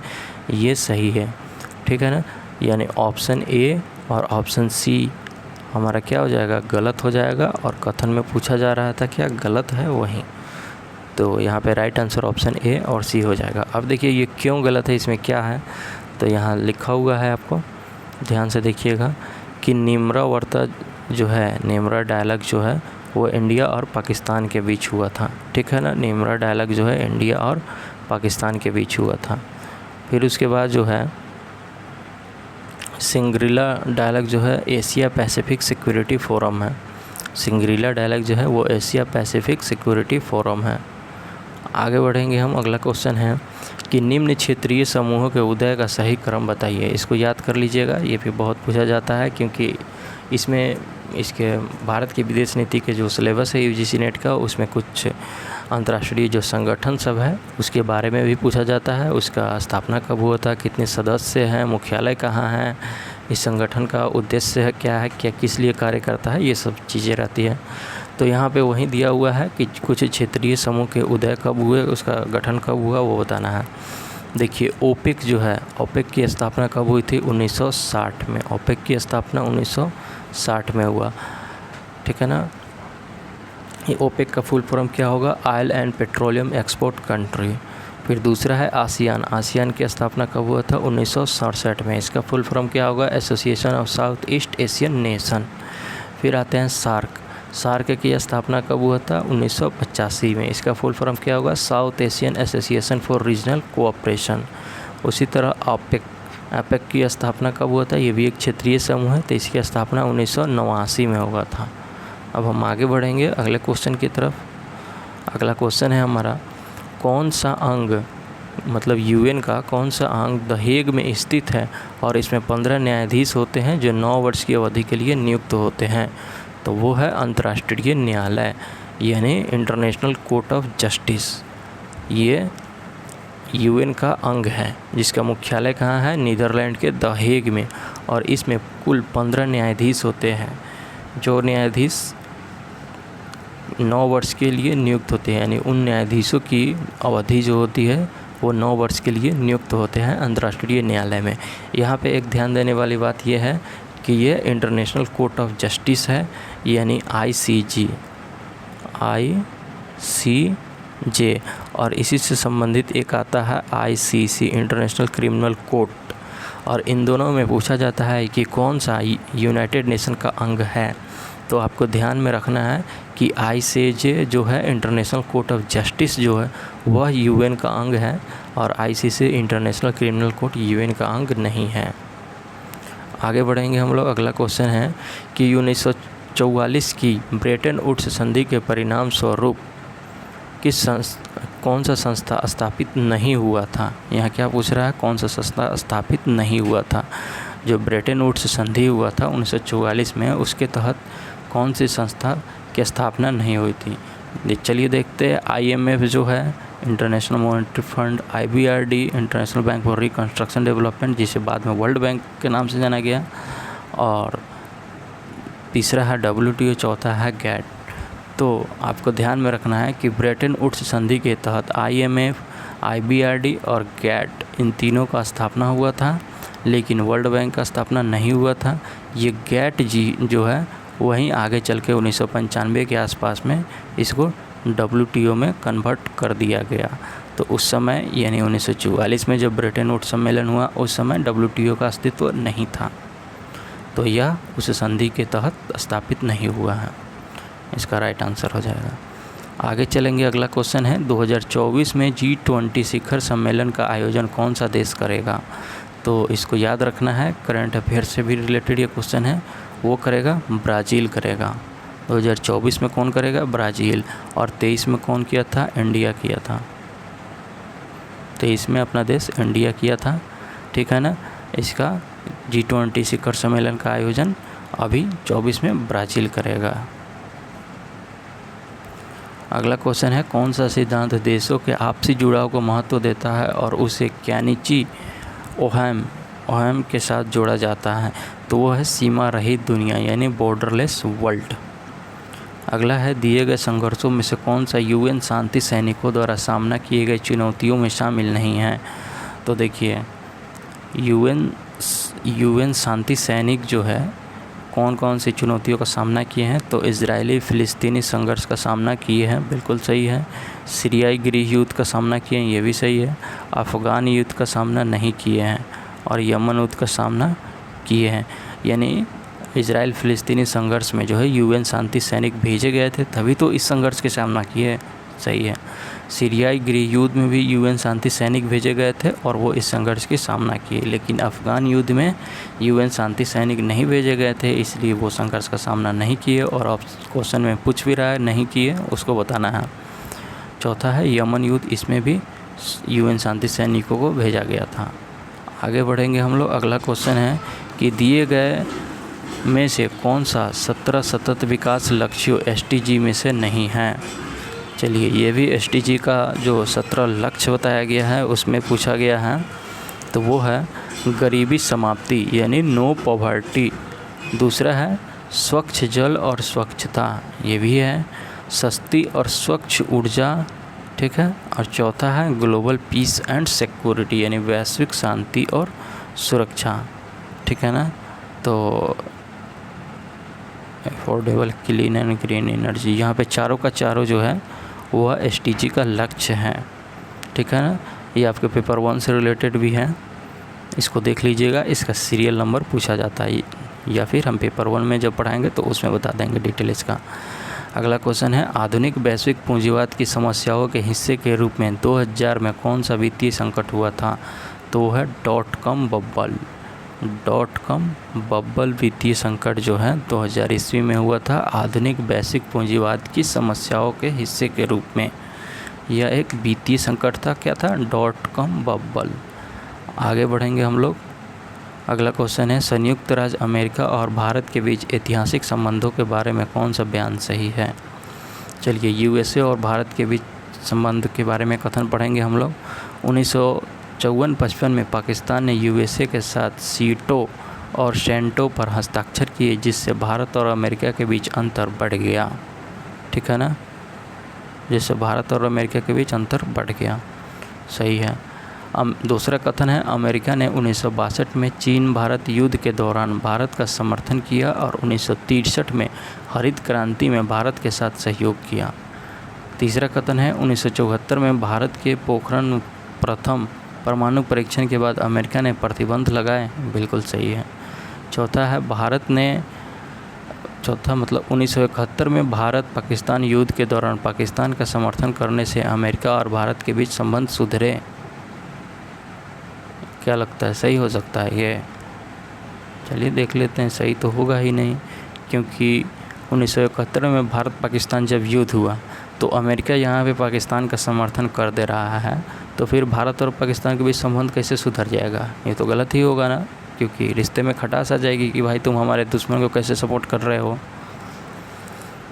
ये सही है, ठीक है ना। यानी ऑप्शन ए और ऑप्शन सी हमारा क्या हो जाएगा? गलत हो जाएगा। और कथन में पूछा जा रहा था क्या गलत है वहीं, तो यहाँ पे राइट आंसर ऑप्शन ए और सी हो जाएगा। अब देखिए ये क्यों गलत है, इसमें क्या है, तो यहाँ लिखा हुआ है, आपको ध्यान से देखिएगा कि निम्रा वार्ता जो है, निम्रा डायलॉग जो है वो इंडिया और पाकिस्तान के बीच हुआ था, ठीक है ना। निम्रा डायलॉग जो है इंडिया और पाकिस्तान के बीच हुआ था। फिर उसके बाद जो है सिंगरीला डायलॉग जो है एशिया पैसिफिक सिक्योरिटी फोरम है। सिंगरीला डायलॉग जो है वो एशिया पैसिफिक सिक्योरिटी फोरम है। आगे बढ़ेंगे हम। अगला क्वेश्चन है कि निम्न क्षेत्रीय समूहों के उदय का सही क्रम बताइए। इसको याद कर लीजिएगा, ये भी बहुत पूछा जाता है, क्योंकि इसमें इसके भारत की विदेश नीति के जो सिलेबस है यूजीसी नेट का, उसमें कुछ अंतर्राष्ट्रीय जो संगठन सब है उसके बारे में भी पूछा जाता है। उसका स्थापना कब हुआ था, कितने सदस्य हैं, मुख्यालय कहाँ है, इस संगठन का उद्देश्य क्या है, क्या किस लिए कार्य करता है, ये सब चीज़ें रहती है। तो यहाँ पे वही दिया हुआ है कि कुछ क्षेत्रीय समूह के उदय कब हुए, उसका गठन कब हुआ, वो बताना है। देखिए ओपेक जो है, ओपेक की स्थापना कब हुई थी? 1960 में। ओपेक की स्थापना 1960 में हुआ, ठीक है ना। ये ओपेक का फुल फॉर्म क्या होगा? Oil and petroleum export country. फिर दूसरा है आसियान। आसियान की स्थापना कब हुआ था? 1967 में। इसका फुल फॉर्म क्या होगा? Association of south east Asian nation. फिर आते हैं सार्क। सार्क की स्थापना कब हुआ था? 1985 में। इसका फुल फॉर्म क्या होगा? South Asian association for regional cooperation. उसी तरह एपेक की स्थापना कब हुआ था? ये भी एक क्षेत्रीय समूह है, तो इसकी स्थापना 1989 में हुआ था। अब हम आगे बढ़ेंगे अगले क्वेश्चन की तरफ। अगला क्वेश्चन है हमारा, कौन सा अंग, मतलब यूएन का कौन सा अंग द हेग में स्थित है और इसमें 15 न्यायाधीश होते हैं जो 9 वर्ष की अवधि के लिए नियुक्त होते हैं? तो वो है अंतर्राष्ट्रीय न्यायालय, यानी इंटरनेशनल कोर्ट ऑफ जस्टिस। ये यूएन का अंग है, जिसका मुख्यालय कहाँ है? नीदरलैंड के द हेग में। और इसमें कुल 15 न्यायाधीश होते हैं। जो न्यायाधीश 9 वर्ष के लिए नियुक्त होते हैं, यानी उन न्यायाधीशों की अवधि जो होती है वो 9 वर्ष के लिए नियुक्त होते हैं अंतर्राष्ट्रीय न्यायालय में। यहाँ पे एक ध्यान देने वाली बात यह है कि ये इंटरनेशनल कोर्ट ऑफ जस्टिस है, यानी ICJ, और इसी से संबंधित एक आता है ICC, इंटरनेशनल क्रिमिनल कोर्ट। और इन दोनों में पूछा जाता है कि कौन सा यूनाइटेड नेशन का अंग है। तो आपको ध्यान में रखना है कि ICJ जो है, इंटरनेशनल कोर्ट ऑफ जस्टिस जो है, वह यूएन का अंग है, और ICC, international criminal court, UN का अंग नहीं है। आगे बढ़ेंगे हम लोग। अगला क्वेश्चन है कि 1944 की ब्रेटन वुड्स संधि के परिणाम स्वरूप कौन सा संस्था स्थापित नहीं हुआ था। यहाँ क्या पूछ रहा है? कौन सा संस्था स्थापित नहीं हुआ था? जो ब्रेटन वुड्स संधि हुआ था 1944 में, उसके तहत कौन सी संस्था की स्थापना नहीं हुई थी। चलिए देखते हैं। IMF जो है, international monetary fund, IBRD, international bank for reconstruction development, जिसे बाद में वर्ल्ड बैंक के नाम से जाना गया, और तीसरा है WTO, चौथा है GATT। तो आपको ध्यान में रखना है कि ब्रेटन वुड्स संधि के तहत IMF, IBRD और GATT, इन तीनों का स्थापना हुआ था, लेकिन वर्ल्ड बैंक का स्थापना नहीं हुआ था। ये GATT जी जो है, वहीं आगे चल के 1995 के आसपास में इसको WTO में कन्वर्ट कर दिया गया। तो उस समय, यानी 1944 में जब ब्रेटन वुड्स सम्मेलन हुआ, उस समय WTO का अस्तित्व नहीं था, तो यह उस संधि के तहत स्थापित नहीं हुआ है। इसका राइट आंसर हो जाएगा। आगे चलेंगे। अगला क्वेश्चन है 2024 में G20 शिखर सम्मेलन का आयोजन कौन सा देश करेगा। तो इसको याद रखना है, करंट अफेयर से भी रिलेटेड ये क्वेश्चन है। वो करेगा, ब्राज़ील करेगा। 2024 में कौन करेगा? ब्राज़ील। और 23 में कौन किया था? इंडिया किया था। 23 में अपना देश इंडिया किया था, ठीक है ना। इसका G20 शिखर सम्मेलन का आयोजन अभी 24 में ब्राज़ील करेगा। अगला क्वेश्चन है कौन सा सिद्धांत देशों के आपसी जुड़ाव को महत्व देता है और उसे कैनिची ओहम के साथ जोड़ा जाता है। तो वो है सीमा रहित दुनिया, यानी बॉर्डरलेस वर्ल्ड। अगला है दिए गए संघर्षों में से कौन सा यूएन शांति सैनिकों द्वारा सामना किए गए चुनौतियों में शामिल नहीं है। तो देखिए, यूएन शांति सैनिक जो है कौन कौन सी चुनौतियों का सामना किए हैं। तो इजरायली फ़िलिस्तीनी संघर्ष का सामना किए हैं, बिल्कुल सही है। सीरियाई गृह युद्ध का सामना किए हैं, ये भी सही है। अफ़गान युद्ध का सामना नहीं किए हैं, और यमन युद्ध का सामना किए हैं। यानी इजराइल फ़िलिस्तीनी संघर्ष में जो है यूएन शांति सैनिक भेजे गए थे, तभी तो इस संघर्ष के सामना किए, सही है। सीरियाई गृह युद्ध में भी यूएन शांति सैनिक भेजे गए थे और वो इस संघर्ष की सामना किए, लेकिन अफ़गान युद्ध में यूएन शांति सैनिक नहीं भेजे गए थे, इसलिए वो संघर्ष का सामना नहीं किए। और अब क्वेश्चन में पूछ भी रहा है नहीं किए, उसको बताना है। चौथा है यमन युद्ध, इसमें भी यूएन शांति सैनिकों को भेजा गया था। आगे बढ़ेंगे हम लोग। अगला क्वेश्चन है कि दिए गए में से कौन सा 17 सतत विकास लक्ष्यों SDG में से नहीं है। चलिए, ये भी SDG का जो 17 लक्ष्य बताया गया है उसमें पूछा गया है। तो वो है गरीबी समाप्ति, यानी नो पॉवर्टी। दूसरा है स्वच्छ जल और स्वच्छता, ये भी है। सस्ती और स्वच्छ ऊर्जा, ठीक है। और चौथा है ग्लोबल पीस एंड सिक्योरिटी, यानी वैश्विक शांति और सुरक्षा, ठीक है ना। तो affordable, clean and green energy, यहाँ पे चारों का चारों जो है वह SDG का लक्ष्य है, ठीक है ना। ये आपके पेपर 1 से रिलेटेड भी है, इसको देख लीजिएगा। इसका सीरियल नंबर पूछा जाता है, या फिर हम पेपर 1 में जब पढ़ाएंगे तो उसमें बता देंगे डिटेल इसका। अगला क्वेश्चन है आधुनिक वैश्विक पूंजीवाद की समस्याओं के हिस्से के रूप में 2000 में कौन सा वित्तीय संकट हुआ था। तो वो है .com बब्बल वित्तीय संकट जो है 2000 ईस्वी में हुआ था, आधुनिक वैश्विक पूंजीवाद की समस्याओं के हिस्से के रूप में। यह एक वित्तीय संकट था, क्या था? .com बब्बल। आगे बढ़ेंगे हम लोग। अगला क्वेश्चन है संयुक्त राज्य अमेरिका और भारत के बीच ऐतिहासिक संबंधों के बारे में कौन सा बयान सही है। चलिए, USA और भारत के बीच संबंध के बारे में कथन पढ़ेंगे हम लोग। 1954-55 में पाकिस्तान ने यूएसए के साथ सीटो और सेंटो पर हस्ताक्षर किए, जिससे भारत और अमेरिका के बीच अंतर बढ़ गया। ठीक है ना, जिससे भारत और अमेरिका के बीच अंतर बढ़ गया। सही है। दूसरा कथन है, अमेरिका ने 1962 में चीन भारत युद्ध के दौरान भारत का समर्थन किया और 1963 में हरित क्रांति में भारत के साथ सहयोग किया। तीसरा कथन है, 1974 में भारत के पोखरण प्रथम परमाणु परीक्षण के बाद अमेरिका ने प्रतिबंध लगाए। बिल्कुल सही है। चौथा है, 1971 में भारत पाकिस्तान युद्ध के दौरान पाकिस्तान का समर्थन करने से अमेरिका और भारत के बीच संबंध सुधरे। क्या लगता है, सही हो सकता है ये? चलिए देख लेते हैं। सही तो होगा ही नहीं, क्योंकि 1971 में भारत पाकिस्तान जब युद्ध हुआ तो अमेरिका यहाँ पे पाकिस्तान का समर्थन कर दे रहा है, तो फिर भारत और पाकिस्तान के बीच संबंध कैसे सुधर जाएगा? ये तो गलत ही होगा ना, क्योंकि रिश्ते में खटास आ जाएगी कि भाई तुम हमारे दुश्मन को कैसे सपोर्ट कर रहे हो।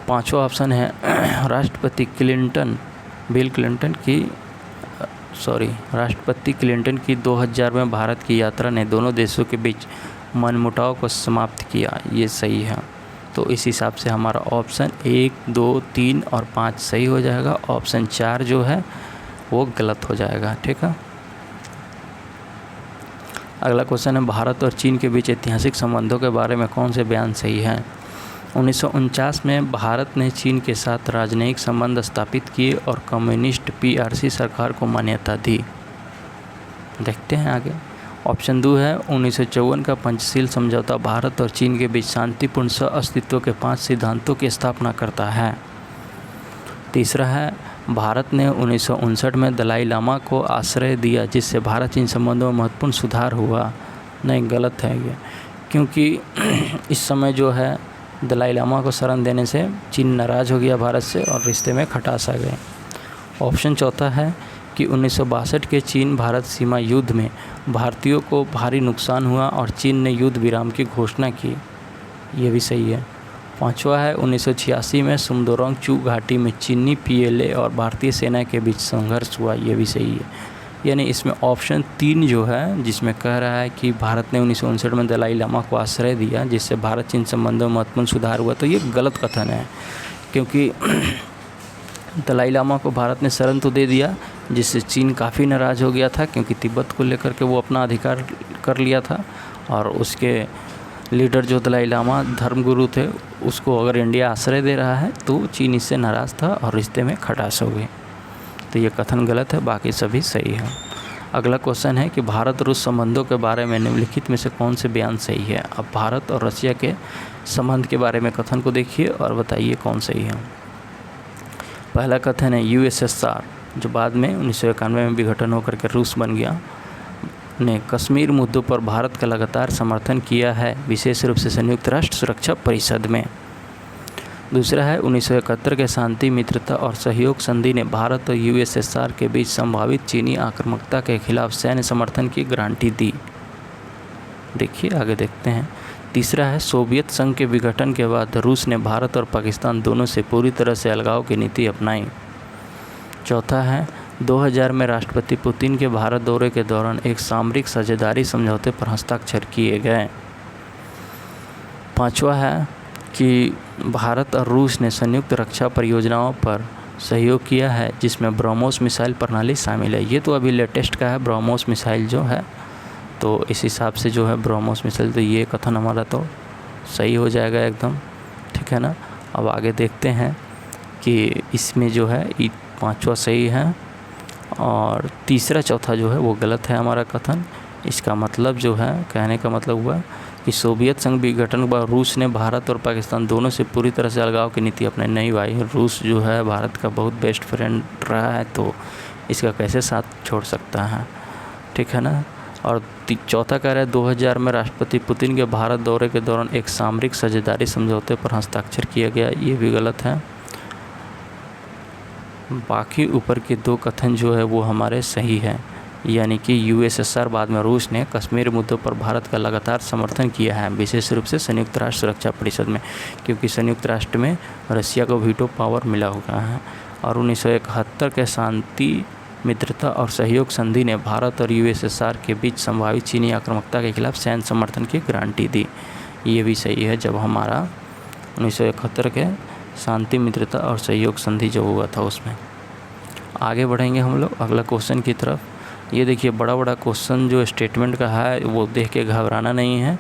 पांचवा ऑप्शन है, राष्ट्रपति क्लिंटन की 2000 में भारत की यात्रा ने दोनों देशों के बीच मनमुटाव को समाप्त किया। ये सही है। तो इस हिसाब से हमारा ऑप्शन 1, 2, 3 और 5 सही हो जाएगा। ऑप्शन 4 जो है वो गलत हो जाएगा। ठीक है। अगला क्वेश्चन है, भारत और चीन के बीच ऐतिहासिक संबंधों के बारे में कौन से बयान सही हैं? 1949 में भारत ने चीन के साथ राजनयिक संबंध स्थापित किए और कम्युनिस्ट पीआरसी सरकार को मान्यता दी। देखते हैं आगे। ऑप्शन 2 है, 1954 का पंचशील समझौता भारत और चीन के बीच शांतिपूर्ण सह-अस्तित्व के 5 सिद्धांतों की स्थापना करता है। तीसरा है, भारत ने 1959 में दलाई लामा को आश्रय दिया, जिससे भारत चीन संबंधों में महत्वपूर्ण सुधार हुआ। नहीं, गलत है ये, क्योंकि इस समय जो है दलाई लामा को शरण देने से चीन नाराज़ हो गया भारत से और रिश्ते में खटास आ गए। ऑप्शन चौथा है कि 1962 के चीन भारत सीमा युद्ध में भारतीयों को भारी नुकसान हुआ और चीन ने युद्ध विराम की घोषणा की। ये भी सही है। पांचवा है, 1986 में सुमदोरोंग चू घाटी में चीनी पीएलए और भारतीय सेना के बीच संघर्ष हुआ। ये भी सही है। यानी इसमें ऑप्शन 3 जो है, जिसमें कह रहा है कि भारत ने 1959 में दलाई लामा को आश्रय दिया, जिससे भारत चीन संबंधों में महत्वपूर्ण सुधार हुआ, तो ये गलत कथन है, क्योंकि दलाई लामा को भारत ने शरण तो दे दिया, जिससे चीन काफ़ी नाराज़ हो गया था, क्योंकि तिब्बत को लेकर के वो अपना अधिकार कर लिया था और उसके लीडर जो दलाई लामा धर्मगुरु थे, उसको अगर इंडिया आश्रय दे रहा है तो चीन इससे नाराज़ था और रिश्ते में खटास हो गई। तो ये कथन गलत है, बाकी सभी सही है। अगला क्वेश्चन है कि भारत रूस संबंधों के बारे में निम्नलिखित में से कौन से बयान सही है? अब भारत और रशिया के संबंध के बारे में कथन को देखिए और बताइए कौन सही है। पहला कथन है, यूएसएसआर, जो बाद में 1991 में विघटन होकर के रूस बन गया, ने कश्मीर मुद्दों पर भारत का लगातार समर्थन किया है, विशेष रूप से संयुक्त राष्ट्र सुरक्षा परिषद में। दूसरा है, 1971 के शांति मित्रता और सहयोग संधि ने भारत और यूएसएसआर के बीच संभावित चीनी आक्रामकता के खिलाफ सैन्य समर्थन की गारंटी दी। देखिए आगे देखते हैं। तीसरा है, सोवियत संघ के विघटन के बाद रूस ने भारत और पाकिस्तान दोनों से पूरी तरह से अलगाव की नीति अपनाई। चौथा है, 2000 में राष्ट्रपति पुतिन के भारत दौरे के दौरान एक सामरिक साझेदारी समझौते पर हस्ताक्षर किए गए। पांचवा है कि भारत और रूस ने संयुक्त रक्षा परियोजनाओं पर सहयोग किया है, जिसमें ब्रह्मोस मिसाइल प्रणाली शामिल है। ये तो अभी लेटेस्ट का है ब्रह्मोस मिसाइल जो है, तो इस हिसाब से जो है ब्रह्मोस मिसाइल, तो ये कथन हमारा तो सही हो जाएगा एकदम। ठीक है ना। अब आगे देखते हैं कि इसमें जो है 5वां सही है और तीसरा चौथा जो है वो गलत है हमारा कथन। इसका मतलब जो है, कहने का मतलब हुआ कि सोवियत संघ विघटन के बाद रूस ने भारत और पाकिस्तान दोनों से पूरी तरह से अलगाव की नीति अपनाई। नहीं भाई, रूस जो है भारत का बहुत बेस्ट फ्रेंड रहा है, तो इसका कैसे साथ छोड़ सकता है। ठीक है ना। और चौथा कह रहा है, 2000 में राष्ट्रपति पुतिन के भारत दौरे के दौरान एक सामरिक साझेदारी समझौते पर हस्ताक्षर किया गया। ये भी गलत है। बाकी ऊपर के 2 कथन जो है वो हमारे सही है, यानी कि यूएसएसआर बाद में रूस ने कश्मीर मुद्दों पर भारत का लगातार समर्थन किया है, विशेष रूप से संयुक्त राष्ट्र सुरक्षा परिषद में, क्योंकि संयुक्त राष्ट्र में रशिया को वीटो पावर मिला हुआ है। और 1971 के शांति मित्रता और सहयोग संधि ने भारत और यूएसएसआर के बीच संभावित चीनी आक्रामकता के खिलाफ सैन्य समर्थन की गारंटी दी। ये भी सही है, जब हमारा 1971 के शांति मित्रता और सहयोग संधि जो हुआ था उसमें। आगे बढ़ेंगे हम लोग अगला क्वेश्चन की तरफ। ये देखिए बड़ा बड़ा क्वेश्चन जो स्टेटमेंट का है वो देख के घबराना नहीं है,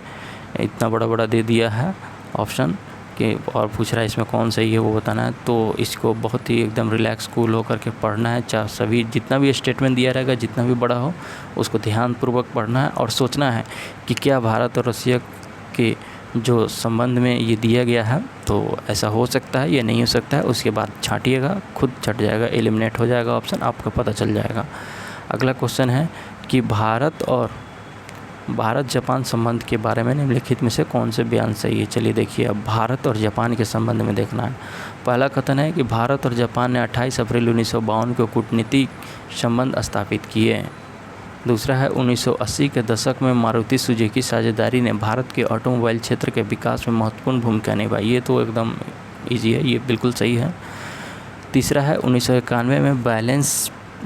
इतना बड़ा बड़ा दे दिया है ऑप्शन कि और पूछ रहा है इसमें कौन सही है वो बताना है। तो इसको बहुत ही एकदम रिलैक्स कूल होकर के पढ़ना है। चाहे सभी जितना भी स्टेटमेंट दिया रहेगा जितना भी बड़ा हो उसको ध्यानपूर्वक पढ़ना है और सोचना है कि क्या भारत और रसिया के जो संबंध में ये दिया गया है तो ऐसा हो सकता है या नहीं हो सकता है। उसके बाद छांटिएगा, खुद छट जाएगा, एलिमिनेट हो जाएगा ऑप्शन, आपको पता चल जाएगा। अगला क्वेश्चन है कि भारत जापान संबंध के बारे में निम्नलिखित में से कौन से बयान सही है। चलिए देखिए, अब भारत और जापान के संबंध में देखना है। पहला कथन है कि भारत और जापान ने 28 अप्रैल 1952 को कूटनीतिक संबंध स्थापित किए। दूसरा है 1980 के दशक में मारुति सुजुकी साझेदारी ने भारत के ऑटोमोबाइल क्षेत्र के विकास में महत्वपूर्ण भूमिका निभाई। ये तो एकदम ईजी है, ये बिल्कुल सही है। तीसरा है 1991 में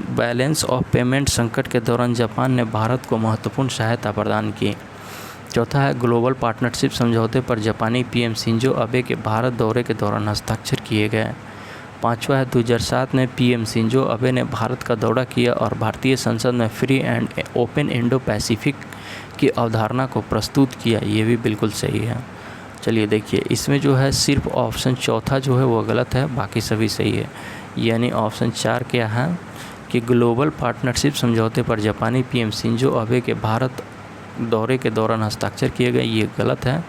बैलेंस ऑफ पेमेंट संकट के दौरान जापान ने भारत को महत्वपूर्ण सहायता प्रदान की। चौथा है ग्लोबल पार्टनरशिप समझौते पर जापानी पीएम शिंजो अबे के भारत दौरे के दौरान हस्ताक्षर किए गए। पांचवा है 2007 में पीएम शिंजो अबे ने भारत का दौरा किया और भारतीय संसद में free and open Indo Pacific की अवधारणा को प्रस्तुत किया। ये भी बिल्कुल सही है। चलिए देखिए, इसमें जो है सिर्फ ऑप्शन चौथा जो है वो गलत है, बाकी सभी सही है। यानी ऑप्शन 4 क्या है कि ग्लोबल पार्टनरशिप समझौते पर जापानी पीएम शिंजो अबे के भारत दौरे के दौरान हस्ताक्षर किए गए, ये गलत है।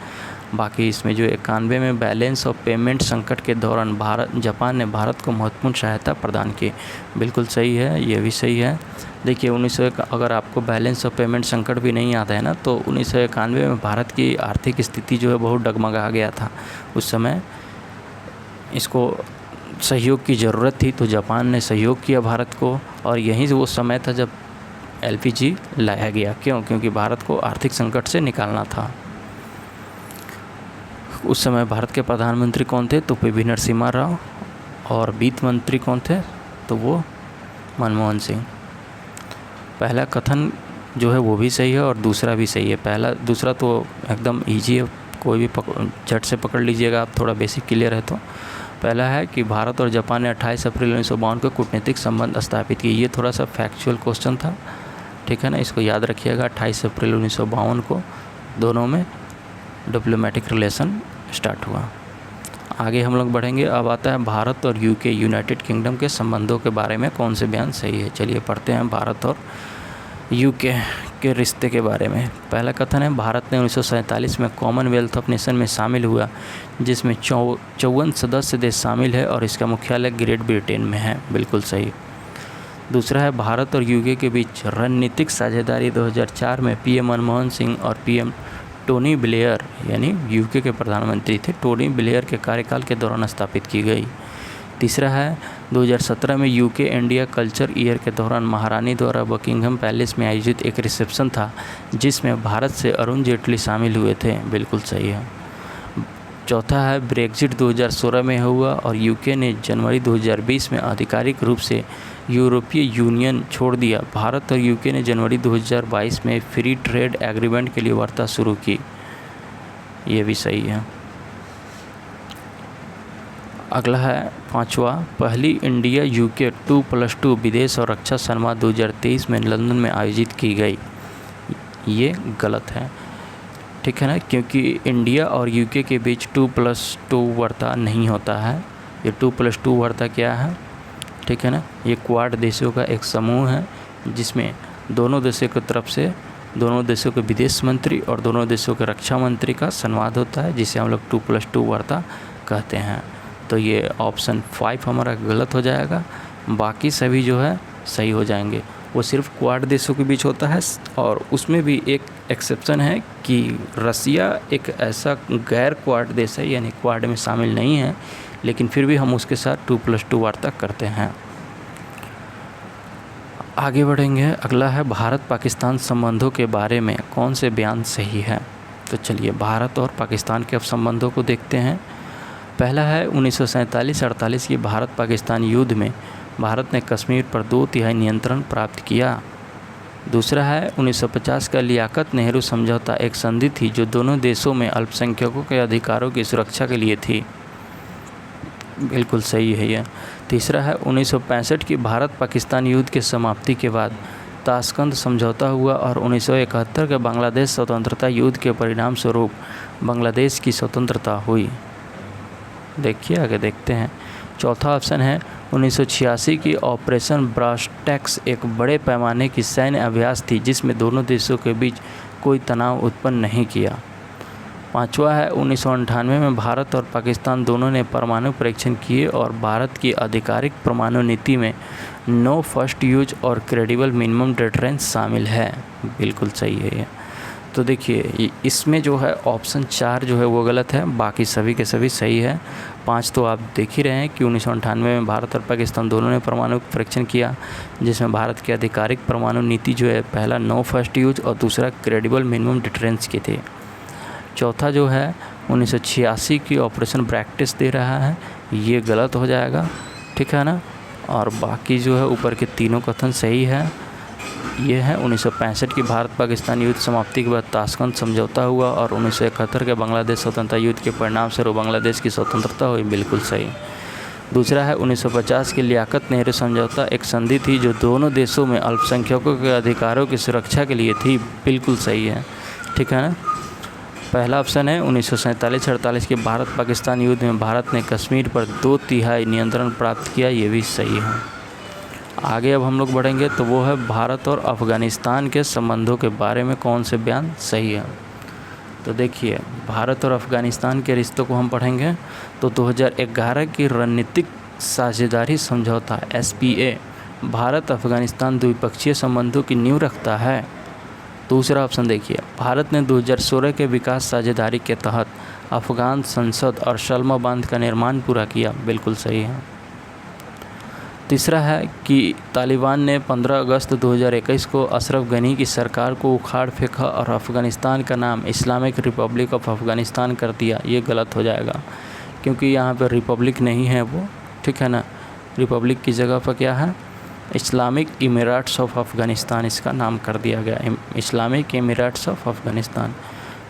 बाकी इसमें जो 91 में बैलेंस ऑफ पेमेंट संकट के दौरान जापान ने भारत को महत्वपूर्ण सहायता प्रदान की, बिल्कुल सही है, ये भी सही है। देखिए अगर आपको बैलेंस ऑफ पेमेंट संकट भी नहीं आता है ना, तो 1991 में भारत की आर्थिक स्थिति जो है बहुत डगमगा गया था। उस समय इसको सहयोग की ज़रूरत थी तो जापान ने सहयोग किया भारत को, और यहीं से वो समय था जब एलपीजी लाया गया। क्योंकि भारत को आर्थिक संकट से निकालना था। उस समय भारत के प्रधानमंत्री कौन थे? तो पी.वी. नरसिम्हा राव। और वित्त मंत्री कौन थे? तो वो मनमोहन सिंह। पहला कथन जो है वो भी सही है और दूसरा भी सही है। दूसरा तो एकदम ईजी है, कोई भी झट से पकड़ लीजिएगा आप, थोड़ा बेसिक क्लियर है तो। पहला है कि भारत और जापान ने 28 अप्रैल 1952 को कूटनीतिक संबंध स्थापित किए। ये थोड़ा सा फैक्चुअल क्वेश्चन था, ठीक है ना, इसको याद रखिएगा। 28 अप्रैल 1952 को दोनों में डिप्लोमेटिक रिलेशन स्टार्ट हुआ। आगे हम लोग बढ़ेंगे। अब आता है भारत और यूके यूनाइटेड किंगडम के संबंधों के बारे में कौन से बयान सही है। चलिए पढ़ते हैं भारत और यूके के रिश्ते के बारे में। पहला कथन है भारत ने 1947 में कॉमनवेल्थ ऑफ नेशन में शामिल हुआ, जिसमें 54 सदस्य देश शामिल है और इसका मुख्यालय ग्रेट ब्रिटेन में है, बिल्कुल सही। दूसरा है भारत और यूके के बीच रणनीतिक साझेदारी 2004 में पीएम मनमोहन सिंह और पीएम टोनी ब्लेयर यानी यूके के प्रधानमंत्री थे टोनी ब्लेयर के कार्यकाल के दौरान स्थापित की गई। तीसरा है 2017 में यूके इंडिया कल्चर ईयर के दौरान महारानी द्वारा बकिंघम पैलेस में आयोजित एक रिसेप्शन था, जिसमें भारत से अरुण जेटली शामिल हुए थे, बिल्कुल सही है। चौथा है ब्रेक्जिट 2016 में हुआ और यूके ने जनवरी 2020 में आधिकारिक रूप से यूरोपीय यूनियन छोड़ दिया। भारत और यूके ने जनवरी 2022 में फ्री ट्रेड एग्रीमेंट के लिए वार्ता शुरू की, ये भी सही है। अगला है पांचवा, पहली इंडिया यूके 2+2 विदेश और रक्षा संवाद 2023 में लंदन में आयोजित की गई, ये गलत है, ठीक है ना, क्योंकि इंडिया और यूके के बीच 2+2 वार्ता नहीं होता है। ये 2+2 वार्ता क्या है, ठीक है ना, ये क्वाड देशों का एक समूह है जिसमें दोनों देशों की तरफ से दोनों देशों के विदेश मंत्री और दोनों देशों के रक्षा मंत्री का संवाद होता है, जिसे हम लोग 2+2 वार्ता कहते हैं। तो ये ऑप्शन 5 हमारा गलत हो जाएगा, बाकी सभी जो है सही हो जाएंगे। वो सिर्फ क्वाड देशों के बीच होता है और उसमें भी एक एक्सेप्शन है कि रसिया एक ऐसा गैर क्वाड देश है, यानी क्वाड में शामिल नहीं है, लेकिन फिर भी हम उसके साथ 2+2 वार्ता करते हैं। आगे बढ़ेंगे। अगला है भारत पाकिस्तान संबंधों के बारे में कौन से बयान सही है। तो चलिए भारत और पाकिस्तान के अब संबंधों को देखते हैं। पहला है 1947-48 की भारत पाकिस्तान युद्ध में भारत ने कश्मीर पर 2/3 नियंत्रण प्राप्त किया। दूसरा है 1950 का लियाकत नेहरू समझौता, एक संधि थी जो दोनों देशों में अल्पसंख्यकों के अधिकारों की सुरक्षा के लिए थी। बिल्कुल सही है यह। तीसरा है 1965 की भारत पाकिस्तान युद्ध के समाप्ति के बाद ताशकंद समझौता हुआ और 1971 के बांग्लादेश स्वतंत्रता युद्ध के परिणाम स्वरूप बांग्लादेश की स्वतंत्रता हुई। देखिए आगे देखते हैं। चौथा ऑप्शन है 1986 की ऑपरेशन ब्रास टैक्स, एक बड़े पैमाने की सैन्य अभ्यास थी जिसमें दोनों देशों के बीच कोई तनाव उत्पन्न नहीं किया। पांचवा है 1998 में भारत और पाकिस्तान दोनों ने परमाणु परीक्षण किए और भारत की आधिकारिक परमाणु नीति में नो फर्स्ट यूज और क्रेडिबल मिनिमम डिटरेंस शामिल है। बिल्कुल सही है ये। तो देखिए इसमें जो है ऑप्शन 4 जो है वो गलत है, बाकी सभी के सभी सही है। 5 तो आप देख ही रहे हैं कि 1998 में भारत और पाकिस्तान दोनों ने परमाणु परीक्षण किया जिसमें भारत की आधिकारिक परमाणु नीति जो है पहला नो फर्स्ट यूज और दूसरा क्रेडिबल मिनिमम डिटरेंस के थे। चौथा जो है 1986 की ऑपरेशन प्रैक्टिस दे रहा है, ये गलत हो जाएगा, ठीक है ना। और बाकी जो है ऊपर के तीनों कथन सही है। ये है 1965 की भारत पाकिस्तान युद्ध समाप्ति के बाद ताशकंद समझौता हुआ और 1971 के बांग्लादेश स्वतंत्रता युद्ध के परिणाम स्वरूप बांग्लादेश की स्वतंत्रता हुई। बिल्कुल सही। दूसरा है 1950 की लियाकत नेहरू समझौता, एक संधि थी जो दोनों देशों में अल्पसंख्यकों के अधिकारों की सुरक्षा के लिए थी। बिल्कुल सही है, ठीक है ना। पहला ऑप्शन है 1947-48 के भारत पाकिस्तान युद्ध में भारत ने कश्मीर पर 2/3 नियंत्रण प्राप्त किया, ये भी सही है। आगे अब हम लोग बढ़ेंगे तो वो है भारत और अफ़गानिस्तान के संबंधों के बारे में कौन से बयान सही है। तो देखिए भारत और अफ़गानिस्तान के रिश्तों को हम पढ़ेंगे तो 2011 की रणनीतिक साझेदारी समझौता SPA भारत अफ़गानिस्तान द्विपक्षीय संबंधों की नींव रखता है। दूसरा ऑप्शन देखिए, भारत ने 2016 के विकास साझेदारी के तहत अफ़गान संसद और सल्मा बांध का निर्माण पूरा किया। बिल्कुल सही है। तीसरा है कि तालिबान ने 15 अगस्त 2021 को अशरफ गनी की सरकार को उखाड़ फेंका और अफ़गानिस्तान का नाम इस्लामिक रिपब्लिक ऑफ अफ़गानिस्तान कर दिया। ये गलत हो जाएगा क्योंकि यहाँ पर रिपब्लिक नहीं है वो, ठीक है ना। रिपब्लिक की जगह पर क्या है, इस्लामिक इमिरेट्स ऑफ अफ़गानिस्तान इसका नाम कर दिया गया, इस्लामिक इमिरेट्स ऑफ अफ़गानिस्तान।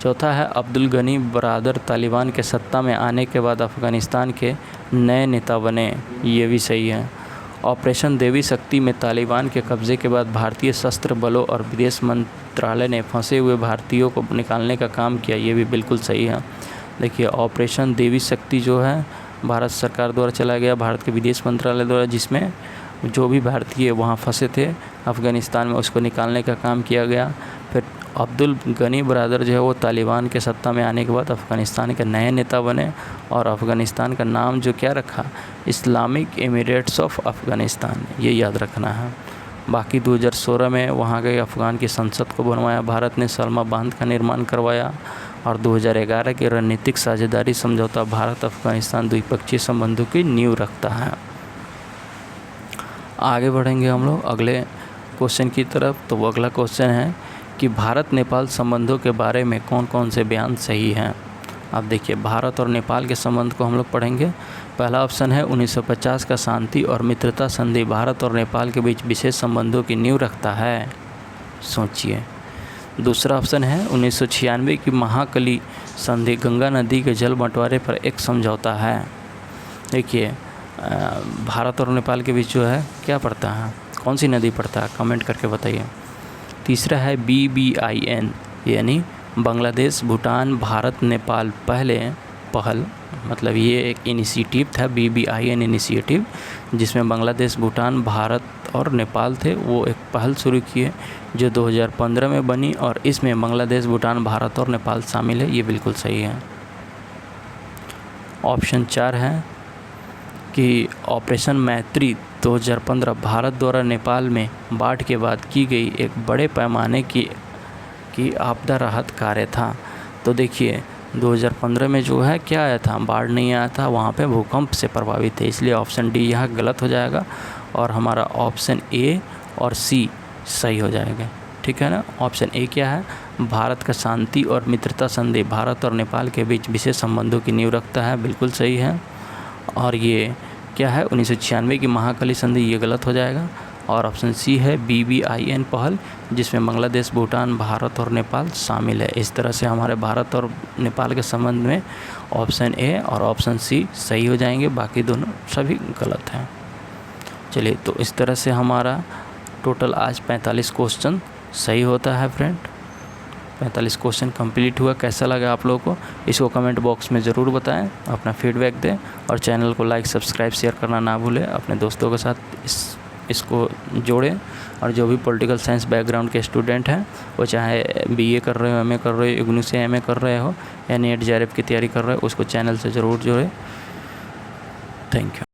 चौथा है अब्दुल गनी बरादर तालिबान के सत्ता में आने के बाद अफ़गानिस्तान के नए नेता बने, ये भी सही है। ऑपरेशन देवी शक्ति में तालिबान के कब्ज़े के बाद भारतीय सशस्त्र बलों और विदेश मंत्रालय ने फंसे हुए भारतीयों को निकालने का काम किया, ये भी बिल्कुल सही है। देखिए ऑपरेशन देवी शक्ति जो है भारत सरकार द्वारा चलाया गया, भारत के विदेश मंत्रालय द्वारा, जिसमें जो भी भारतीय वहाँ फंसे थे अफ़गानिस्तान में उसको निकालने का काम किया गया। फिर अब्दुल गनी बरादर जो है वो तालिबान के सत्ता में आने के बाद अफ़गानिस्तान के नए नेता बने और अफ़गानिस्तान का नाम जो क्या रखा, इस्लामिक एमिरेट्स ऑफ अफ़गानिस्तान, ये याद रखना है। बाकी 2016 में वहाँ के अफ़गान की संसद को बनवाया, भारत ने सल्मा बांध का निर्माण करवाया और 2011 की रणनीतिक साझेदारी समझौता भारत अफ़गानिस्तान द्विपक्षीय संबंधों की नींव रखता है। आगे बढ़ेंगे हम लोग अगले क्वेश्चन की तरफ। तो वो अगला क्वेश्चन है कि भारत नेपाल संबंधों के बारे में कौन कौन से बयान सही हैं। अब देखिए भारत और नेपाल के संबंध को हम लोग पढ़ेंगे। पहला ऑप्शन है 1950 का शांति और मित्रता संधि भारत और नेपाल के बीच विशेष संबंधों की नींव रखता है, सोचिए। दूसरा ऑप्शन है 1996 की महाकली संधि गंगा नदी के जल बंटवारे पर एक समझौता है। देखिए भारत और नेपाल के बीच जो है क्या पड़ता है, कौन सी नदी पड़ता है, कमेंट करके बताइए। तीसरा है BBIN यानी बांग्लादेश भूटान भारत नेपाल पहल, मतलब ये एक इनिशिएटिव था BBIN इनिशिएटिव, जिसमें बांग्लादेश भूटान भारत और नेपाल थे, वो एक पहल शुरू किए जो 2015 में बनी और इसमें बांग्लादेश भूटान भारत और नेपाल शामिल है, ये बिल्कुल सही है। ऑप्शन 4 है कि ऑपरेशन मैत्री 2015 भारत द्वारा नेपाल में बाढ़ के बाद की गई एक बड़े पैमाने की आपदा राहत कार्य था। तो देखिए 2015 में जो है क्या आया था, बाढ़ नहीं आया था, वहाँ पे भूकंप से प्रभावित थे, इसलिए ऑप्शन डी यहाँ गलत हो जाएगा और हमारा ऑप्शन ए और सी सही हो जाएगा, ठीक है ना। ऑप्शन ए क्या है, भारत का शांति और मित्रता संधि भारत और नेपाल के बीच विशेष संबंधों की नींव रखता है, बिल्कुल सही है। और ये क्या है, 1996 की महाकाली संधि, ये गलत हो जाएगा। और ऑप्शन सी है BBIN पहल, जिसमें बांग्लादेश, भूटान, भारत और नेपाल शामिल है। इस तरह से हमारे भारत और नेपाल के संबंध में ऑप्शन ए और ऑप्शन सी सही हो जाएंगे, बाकी दोनों सभी गलत हैं। चलिए, तो इस तरह से हमारा टोटल आज 45 क्वेश्चन सही होता है फ्रेंड। 45 क्वेश्चन कंप्लीट हुआ। कैसा लगा आप लोगों को, इसको कमेंट बॉक्स में ज़रूर बताएं, अपना फीडबैक दें और चैनल को लाइक, सब्सक्राइब, शेयर करना ना भूलें। अपने दोस्तों के साथ इसको जोड़ें। और जो भी पॉलिटिकल साइंस बैकग्राउंड के स्टूडेंट हैं, वो चाहे BA कर रहे हो, MA कर रहे हो, इग्नू से MA कर रहे हो या NET JRF की तैयारी कर रहे हो, उसको चैनल से ज़रूर जोड़ें। Thank you.